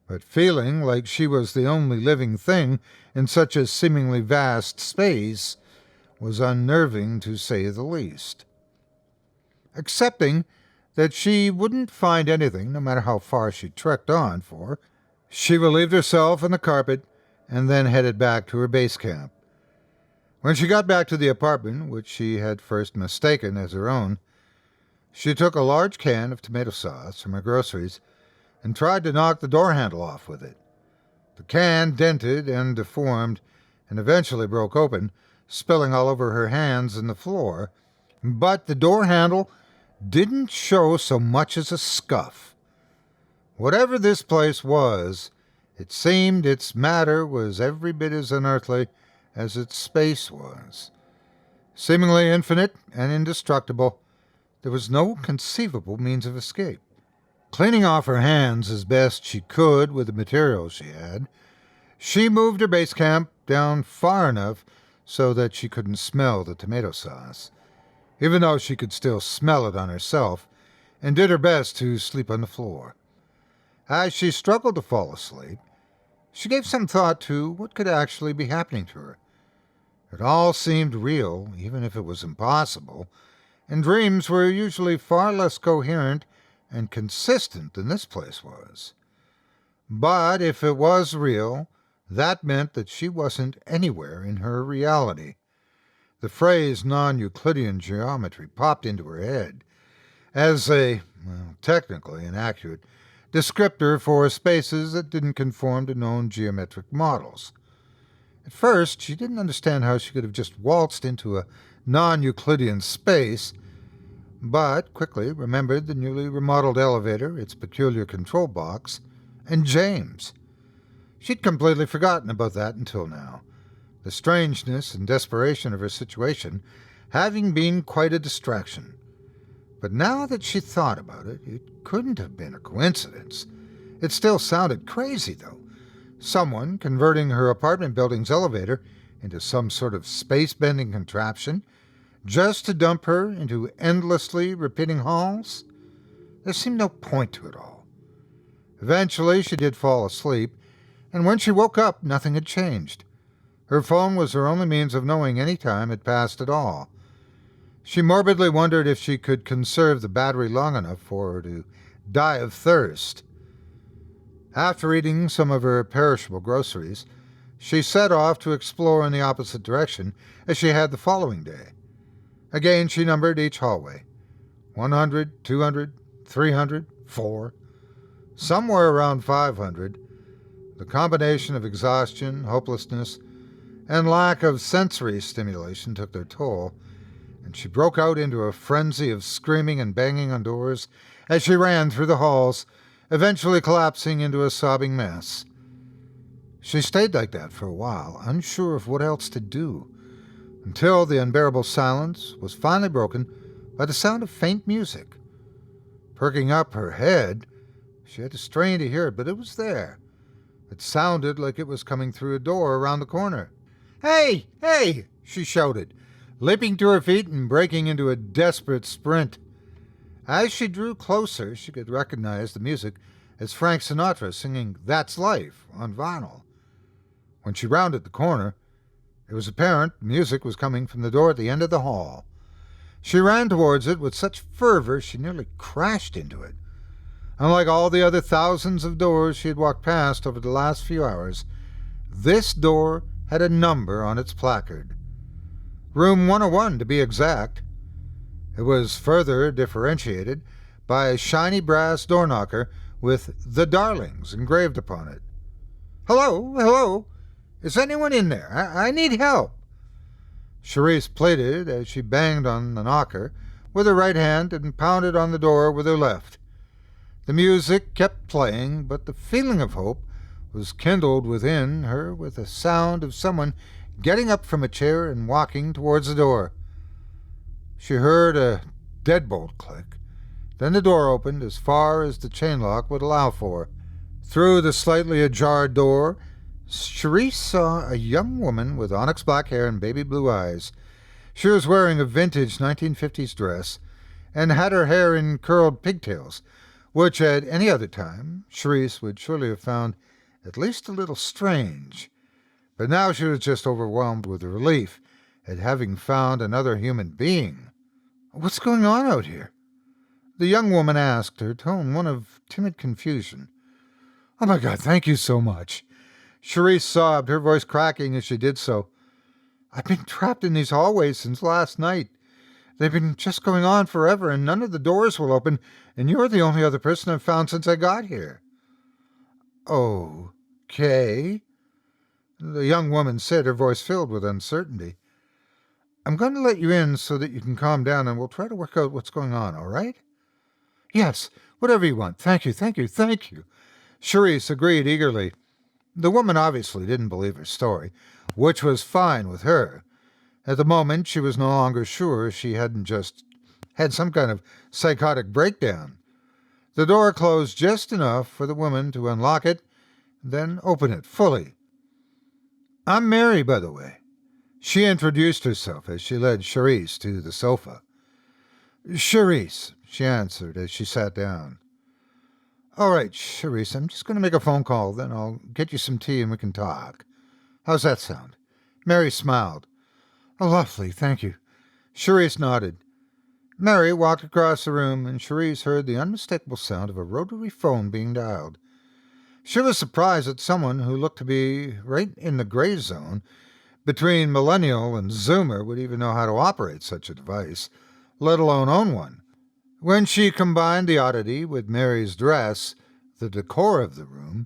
[SPEAKER 3] but feeling like she was the only living thing in such a seemingly vast space was unnerving, to say the least. Accepting that she wouldn't find anything, no matter how far she trekked on for, she relieved herself on the carpet and then headed back to her base camp. When she got back to the apartment, which she had first mistaken as her own, she took a large can of tomato sauce from her groceries and tried to knock the door handle off with it. The can dented and deformed and eventually broke open, spilling all over her hands and the floor, but the door handle didn't show so much as a scuff. Whatever this place was, it seemed its matter was every bit as unearthly as its space was. Seemingly infinite and indestructible, there was no conceivable means of escape. Cleaning off her hands as best she could with the materials she had, she moved her base camp down far enough so that she couldn't smell the tomato sauce, even though she could still smell it on herself, and did her best to sleep on the floor. As she struggled to fall asleep, she gave some thought to what could actually be happening to her. It all seemed real, even if it was impossible, and dreams were usually far less coherent and consistent than this place was. But if it was real, that meant that she wasn't anywhere in her reality. The phrase non-Euclidean geometry popped into her head as a, technically inaccurate, descriptor for spaces that didn't conform to known geometric models. It At first, she didn't understand how she could have just waltzed into a non-Euclidean space, but quickly remembered the newly remodeled elevator, its peculiar control box, and James. She'd completely forgotten about that until now, the strangeness and desperation of her situation having been quite a distraction. But now that she thought about it, it couldn't have been a coincidence. It still sounded crazy, though. Someone converting her apartment building's elevator into some sort of space-bending contraption just to dump her into endlessly repeating halls? There seemed no point to it all. Eventually, she did fall asleep, and when she woke up, nothing had changed. Her phone was her only means of knowing any time had passed at all. She morbidly wondered if she could conserve the battery long enough for her to die of thirst. After eating some of her perishable groceries, she set off to explore in the opposite direction as she had the following day. Again, she numbered each hallway. 100, 200, 300, 4. Somewhere around 500, the combination of exhaustion, hopelessness, and lack of sensory stimulation took their toll, and she broke out into a frenzy of screaming and banging on doors as she ran through the halls, eventually collapsing into a sobbing mess. She stayed like that for a while, unsure of what else to do, until the unbearable silence was finally broken by the sound of faint music. Perking up her head, she had to strain to hear it, but it was there. It sounded like it was coming through a door around the corner. "Hey! Hey!" she shouted, leaping to her feet and breaking into a desperate sprint. As she drew closer, she could recognize the music as Frank Sinatra singing "That's Life" on vinyl. When she rounded the corner, it was apparent the music was coming from the door at the end of the hall. She ran towards it with such fervor she nearly crashed into it. Unlike all the other thousands of doors she had walked past over the last few hours, this door had a number on its placard. Room 101, to be exact. It was further differentiated by a shiny brass door knocker with "The Darlings" engraved upon it. "Hello, hello! Is anyone in there? I need help!" Charisse pleaded as she banged on the knocker with her right hand and pounded on the door with her left. The music kept playing, but the feeling of hope was kindled within her with the sound of someone getting up from a chair and walking towards the door. She heard a deadbolt click. Then the door opened as far as the chain lock would allow for. Through the slightly ajar door, Charisse saw a young woman with onyx black hair and baby blue eyes. She was wearing a vintage 1950s dress and had her hair in curled pigtails, which at any other time Charisse would surely have found at least a little strange. But now she was just overwhelmed with relief at having found another human being. "What's going on out here?" the young woman asked, her tone one of timid confusion. "Oh my God, thank you so much." Charisse sobbed, her voice cracking as she did so. "I've been trapped in these hallways since last night. They've been just going on forever, and none of the doors will open, and you're the only other person I've found since I got here." "Okay," the young woman said, her voice filled with uncertainty. "I'm going to let you in so that you can calm down, and we'll try to work out what's going on, all right?" "Yes, whatever you want. Thank you, thank you, thank you." Charisse agreed eagerly. The woman obviously didn't believe her story, which was fine with her. At the moment, she was no longer sure she hadn't just had some kind of psychotic breakdown. The door closed just enough for the woman to unlock it, then open it fully. "I'm Mary, by the way." She introduced herself as she led Charisse to the sofa. "Charisse," she answered as she sat down. "All right, Charisse, I'm just going to make a phone call, then I'll get you some tea and we can talk. How's that sound?" Mary smiled. "Oh, lovely, thank you." Charisse nodded. Mary walked across the room, and Charisse heard the unmistakable sound of a rotary phone being dialed. She was surprised that someone who looked to be right in the gray zone between millennial and zoomer would even know how to operate such a device, let alone own one. When she combined the oddity with Mary's dress, the decor of the room,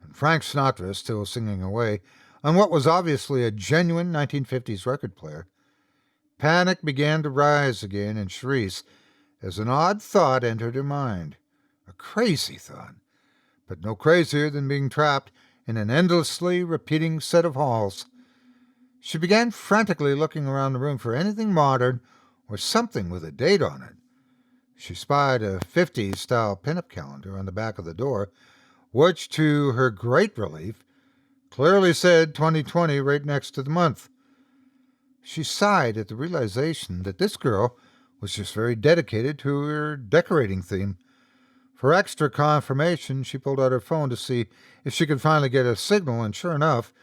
[SPEAKER 3] and Frank Sinatra still singing away, on what was obviously a genuine 1950s record player. Panic began to rise again in Charisse as an odd thought entered her mind. A crazy thought, but no crazier than being trapped in an endlessly repeating set of halls. She began frantically looking around the room for anything modern or something with a date on it. She spied a 50s-style pinup calendar on the back of the door, which, to her great relief, clearly said 2020 right next to the month. She sighed at the realization that this girl was just very dedicated to her decorating theme. For extra confirmation, she pulled out her phone to see if she could finally get a signal, and sure enough,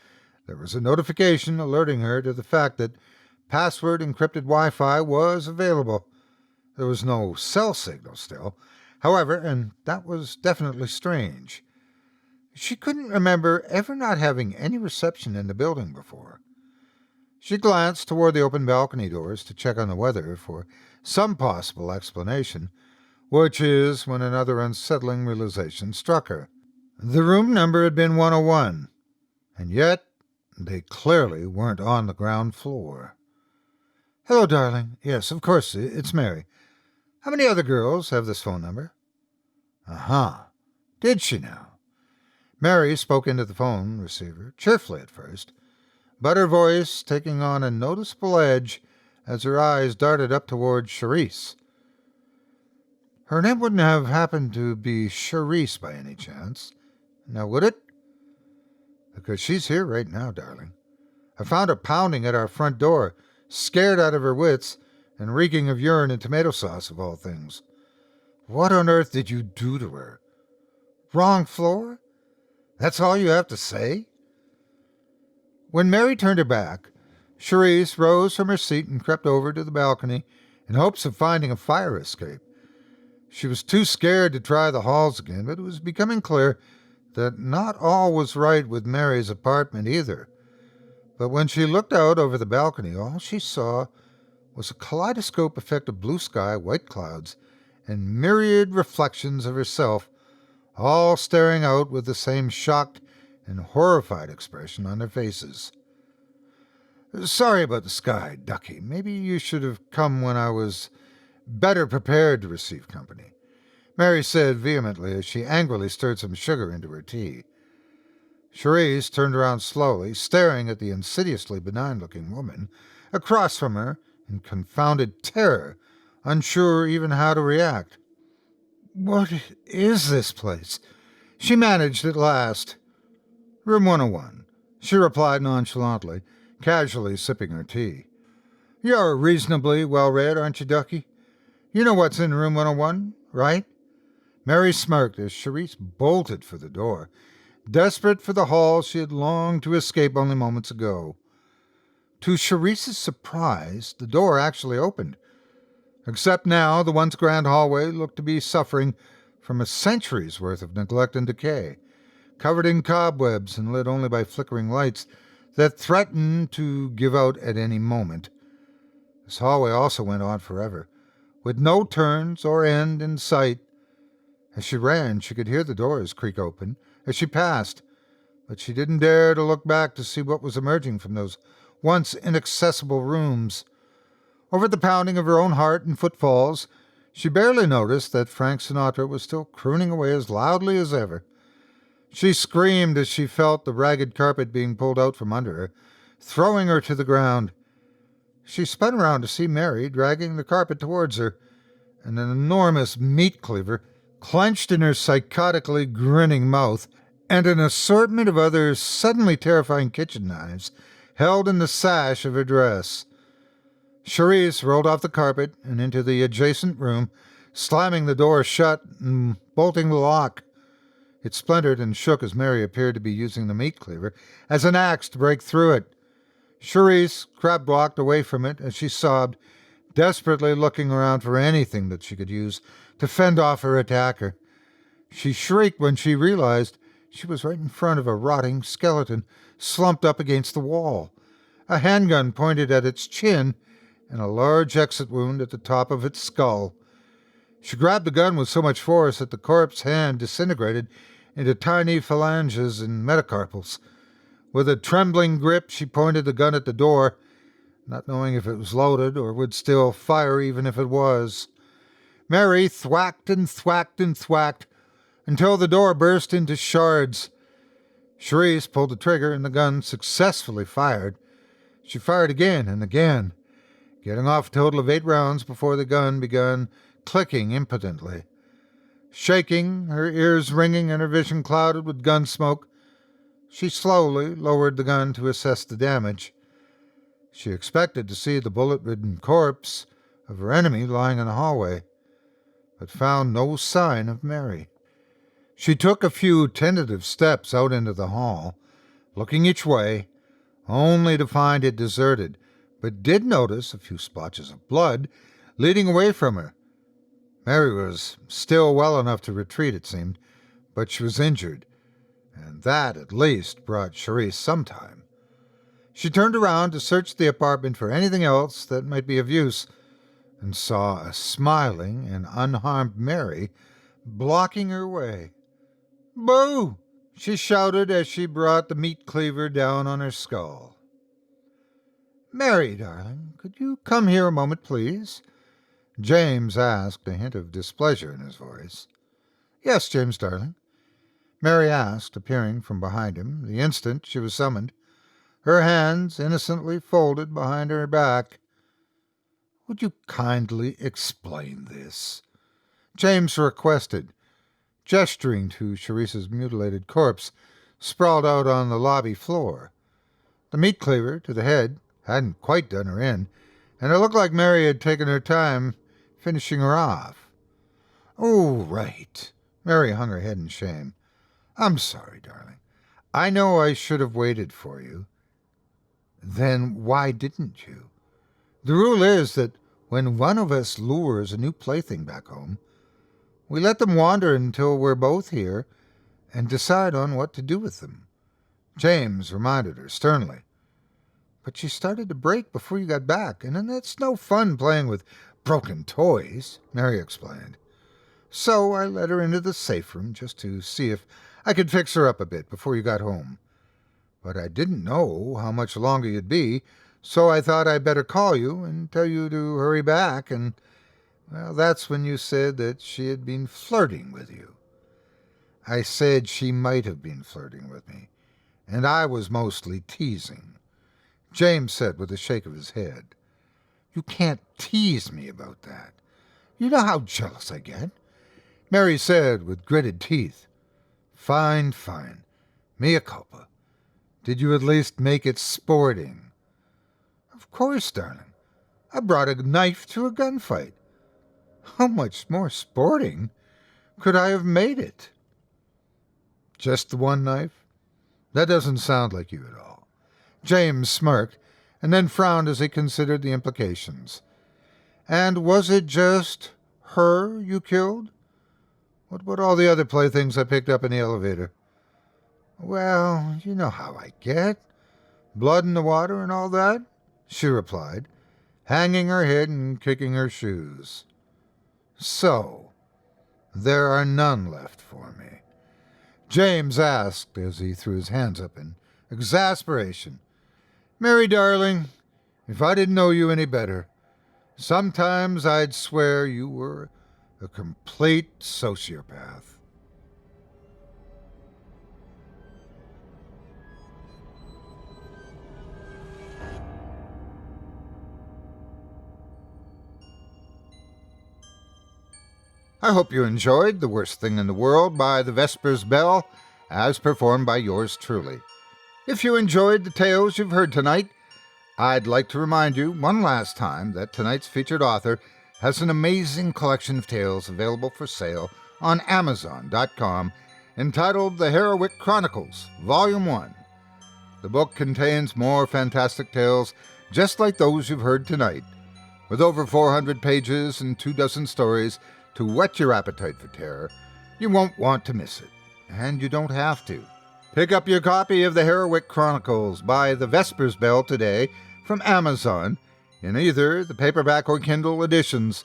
[SPEAKER 3] there was a notification alerting her to the fact that password-encrypted Wi-Fi was available. There was no cell signal still, however, and that was definitely strange. She couldn't remember ever not having any reception in the building before. She glanced toward the open balcony doors to check on the weather for some possible explanation, which is when another unsettling realization struck her. The room number had been 101, and yet they clearly weren't on the ground floor. "Hello, darling. Yes, of course, it's Mary. How many other girls have this phone number?" "Uh-huh. Did she now?" Mary spoke into the phone receiver, cheerfully at first, but her voice taking on a noticeable edge as her eyes darted up toward Charisse. "Her name wouldn't have happened to be Charisse by any chance, now would it?" "Because she's here right now, darling. I found her pounding at our front door, scared out of her wits, and reeking of urine and tomato sauce, of all things. What on earth did you do to her? Wrong floor? That's all you have to say?" When Mary turned her back, Charisse rose from her seat and crept over to the balcony in hopes of finding a fire escape. She was too scared to try the halls again, but it was becoming clear that not all was right with Mary's apartment either. But when she looked out over the balcony, all she saw was a kaleidoscope effect of blue sky, white clouds, and myriad reflections of herself, all staring out with the same shocked and horrified expression on their faces. "Sorry about the sky, Ducky. Maybe you should have come when I was better prepared to receive company," Mary said vehemently as she angrily stirred some sugar into her tea. Charisse turned around slowly, staring at the insidiously benign-looking woman across from her in confounded terror, unsure even how to react. "What is this place?" she managed at last. "Room 101, she replied nonchalantly, casually sipping her tea. "You're reasonably well-read, aren't you, Ducky? You know what's in room 101, right?" Mary smirked as Charisse bolted for the door, desperate for the hall she had longed to escape only moments ago. To Charisse's surprise, the door actually opened. Except now, the once grand hallway looked to be suffering from a century's worth of neglect and decay, covered in cobwebs and lit only by flickering lights that threatened to give out at any moment. This hallway also went on forever, with no turns or end in sight. As she ran, she could hear the doors creak open as she passed, but she didn't dare to look back to see what was emerging from those once inaccessible rooms. Over the pounding of her own heart and footfalls, she barely noticed that Frank Sinatra was still crooning away as loudly as ever. She screamed as she felt the ragged carpet being pulled out from under her, throwing her to the ground. She spun around to see Mary dragging the carpet towards her, and an enormous meat cleaver clenched in her psychotically grinning mouth, and an assortment of other suddenly terrifying kitchen knives held in the sash of her dress. Charisse rolled off the carpet and into the adjacent room, slamming the door shut and bolting the lock. It splintered and shook as Mary appeared to be using the meat cleaver as an axe to break through it. Charisse crab-walked away from it as she sobbed, desperately looking around for anything that she could use to fend off her attacker. She shrieked when she realized she was right in front of a rotting skeleton slumped up against the wall, a handgun pointed at its chin, and a large exit wound at the top of its skull. She grabbed the gun with so much force that the corpse's hand disintegrated into tiny phalanges and metacarpals. With a trembling grip, she pointed the gun at the door, not knowing if it was loaded or would still fire even if it was. Mary thwacked and thwacked and thwacked until the door burst into shards. Charisse pulled the trigger and the gun successfully fired. She fired again and again, getting off a total of 8 rounds before the gun began clicking impotently. Shaking, her ears ringing and her vision clouded with gun smoke, she slowly lowered the gun to assess the damage. She expected to see the bullet-ridden corpse of her enemy lying in the hallway, but found no sign of Mary. She took a few tentative steps out into the hall, looking each way, only to find it deserted, but did notice a few splotches of blood leading away from her. Mary was still well enough to retreat, it seemed, but she was injured, and that at least brought Charisse some time. She turned around to search the apartment for anything else that might be of use, and saw a smiling and unharmed Mary blocking her way. "Boo!" she shouted as she brought the meat cleaver down on her skull. "Mary, darling, could you come here a moment, please?" James asked, a hint of displeasure in his voice. "Yes, James, darling," Mary asked, appearing from behind him the instant she was summoned, her hands innocently folded behind her back. "Would you kindly explain this?" James requested, gesturing to Charisse's mutilated corpse sprawled out on the lobby floor. The meat cleaver to the head hadn't quite done her in, and it looked like Mary had taken her time finishing her off. "Oh, right." Mary hung her head in shame. "I'm sorry, darling. I know I should have waited for you." "Then why didn't you? The rule is that when one of us lures a new plaything back home, we let them wander until we're both here and decide on what to do with them," James reminded her sternly. "But she started to break before you got back, and it's no fun playing with broken toys," Mary explained. "So I let her into the safe room just to see if I could fix her up a bit before you got home. But I didn't know how much longer you'd be, so I thought I'd better call you and tell you to hurry back, and, well, that's when you said that she had been flirting with you." "I said she might have been flirting with me, and I was mostly teasing," James said with a shake of his head. "You can't tease me about that. You know how jealous I get," Mary said with gritted teeth. Fine. Mea culpa. Did you at least make it sporting?" "Of course, darling. I brought a knife to a gunfight. How much more sporting could I have made it?" "Just the one knife? That doesn't sound like you at all." James smirked, and then frowned as he considered the implications. "And was it just her you killed? What about all the other playthings I picked up in the elevator?" "Well, you know how I get. Blood in the water and all that," she replied, hanging her head and kicking her shoes. "So, there are none left for me?" James asked as he threw his hands up in exasperation. "Mary, darling, if I didn't know you any better, sometimes I'd swear you were a complete sociopath." I hope you enjoyed The Worst Thing in the World by the Vespers Bell, as performed by yours truly. If you enjoyed the tales you've heard tonight, I'd like to remind you one last time that tonight's featured author has an amazing collection of tales available for sale on Amazon.com entitled The Heroic Chronicles, Volume 1. The book contains more fantastic tales just like those you've heard tonight, with over 400 pages and 24 stories to whet your appetite for terror. You won't want to miss it, and you don't have to. Pick up your copy of The Heroic Chronicles by the Vespers Bell today from Amazon in either the paperback or Kindle editions.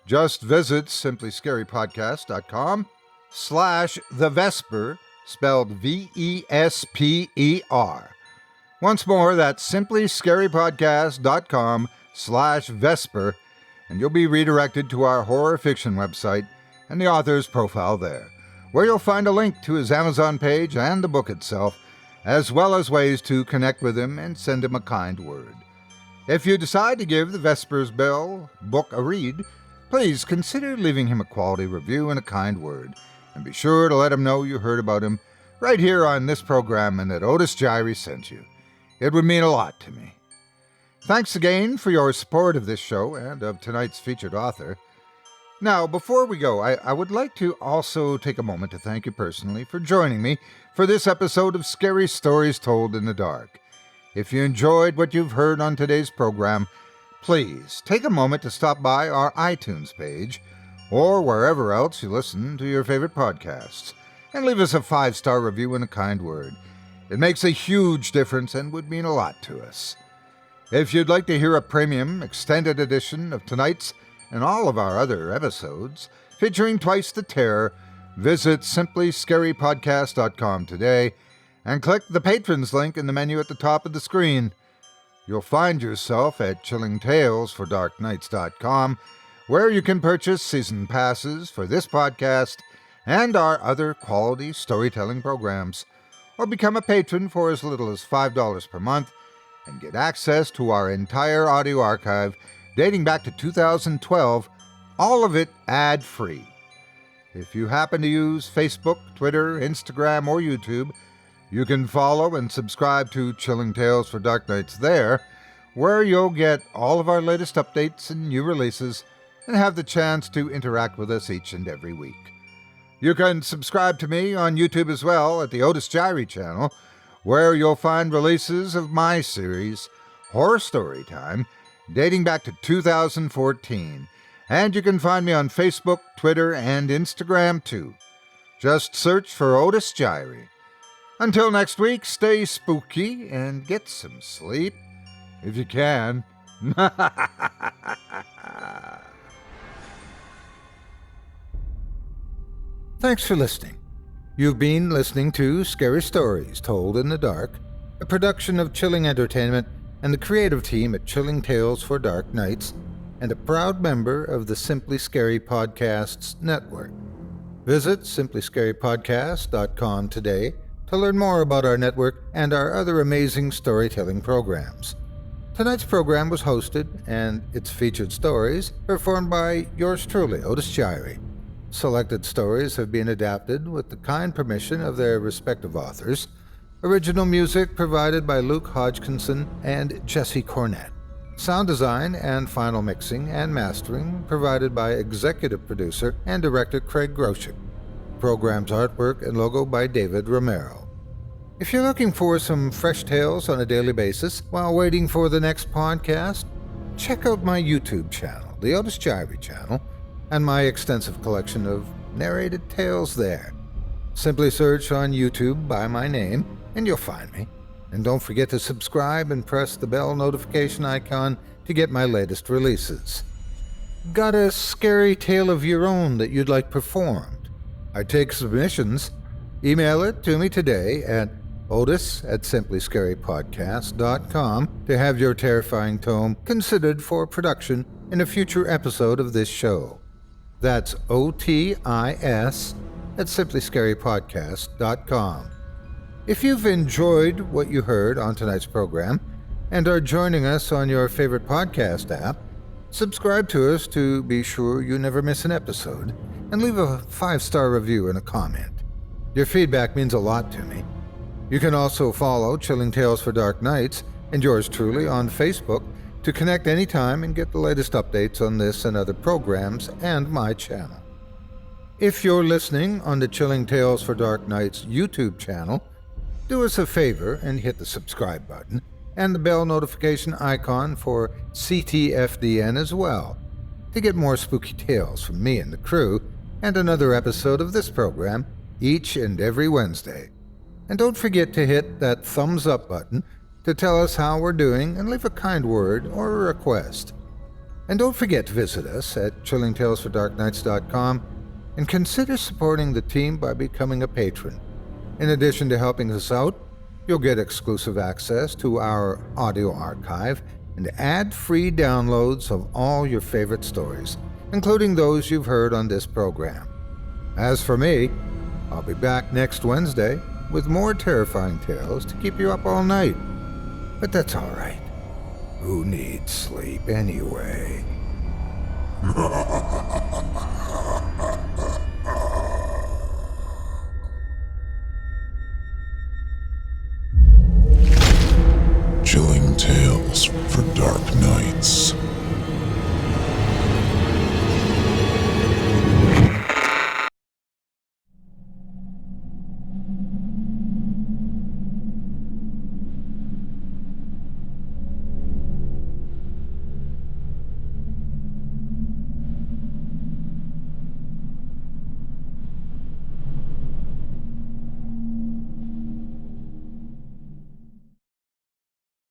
[SPEAKER 3] Just visit simplyscarypodcast.com/thevesper, spelled VESPER, Once more, that's simplyscarypodcast.com/Vesper, and you'll be redirected to our horror fiction website and the author's profile there, where you'll find a link to his Amazon page and the book itself, as well as ways to connect with him and send him a kind word. If you decide to give the Vespers Bell book a read, please consider leaving him a quality review and a kind word, and be sure to let him know you heard about him right here on this program and that Otis Jiry sent you. It would mean a lot to me. Thanks again for your support of this show and of tonight's featured author. Now, before we go, I would like to also take a moment to thank you personally for joining me for this episode of Scary Stories Told in the Dark. If you enjoyed what you've heard on today's program, please take a moment to stop by our iTunes page or wherever else you listen to your favorite podcasts and leave us a 5-star review and a kind word. It makes a huge difference and would mean a lot to us. If you'd like to hear a premium extended edition of tonight's and all of our other episodes featuring Twice the Terror, visit simplyscarypodcast.com today and click the Patrons link in the menu at the top of the screen. You'll find yourself at chillingtalesfordarknights.com, where you can purchase season passes for this podcast and our other quality storytelling programs, or become a patron for as little as $5 per month and get access to our entire audio archive dating back to 2012, all of it ad-free. If you happen to use Facebook, Twitter, Instagram, or YouTube, you can follow and subscribe to Chilling Tales for Dark Nights there, where you'll get all of our latest updates and new releases and have the chance to interact with us each and every week. You can subscribe to me on YouTube as well at the Otis Jiry channel, where you'll find releases of my series, Horror Story Time, dating back to 2014. And you can find me on Facebook, Twitter, and Instagram too. Just search for Otis Jiry. Until next week, stay spooky and get some sleep, if you can. Thanks for listening. You've been listening to Scary Stories Told in the Dark, a production of Chilling Entertainment and the creative team at Chilling Tales for Dark Nights, and a proud member of the Simply Scary Podcasts network. Visit simplyscarypodcast.com today to learn more about our network and our other amazing storytelling programs. Tonight's program was hosted and its featured stories performed by yours truly, Otis Jiry. Selected stories have been adapted with the kind permission of their respective authors. Original music provided by Luke Hodgkinson and Jesse Cornett. Sound design and final mixing and mastering provided by executive producer and director Craig Groshek. Program's artwork and logo by David Romero. If you're looking for some fresh tales on a daily basis while waiting for the next podcast, check out my YouTube channel, the Otis Jiry channel, and my extensive collection of narrated tales there. Simply search on YouTube by my name, and you'll find me. And don't forget to subscribe and press the bell notification icon to get my latest releases. Got a scary tale of your own that you'd like performed? I take submissions. Email it to me today at otis@simplyscarypodcast.com to have your terrifying tome considered for production in a future episode of this show. That's otis@simplyscarypodcast.com. If you've enjoyed what you heard on tonight's program and are joining us on your favorite podcast app, subscribe to us to be sure you never miss an episode, and leave a 5-star review and a comment. Your feedback means a lot to me. You can also follow Chilling Tales for Dark Nights and yours truly on Facebook to connect anytime and get the latest updates on this and other programs and my channel. If you're listening on the Chilling Tales for Dark Nights YouTube channel, do us a favor and hit the subscribe button and the bell notification icon for ctfdn as well to get more spooky tales from me and the crew and another episode of this program each and every Wednesday. And don't forget to hit that thumbs up button to tell us how we're doing and leave a kind word or a request. And don't forget to visit us at chillingtalesfordarknights.com and consider supporting the team by becoming a patron. In addition to helping us out, You'll get exclusive access to our audio archive and ad-free downloads of all your favorite stories, including those you've heard on this program. As for me, I'll be back next Wednesday with more terrifying tales to keep you up all night. But that's all right. Who needs sleep anyway?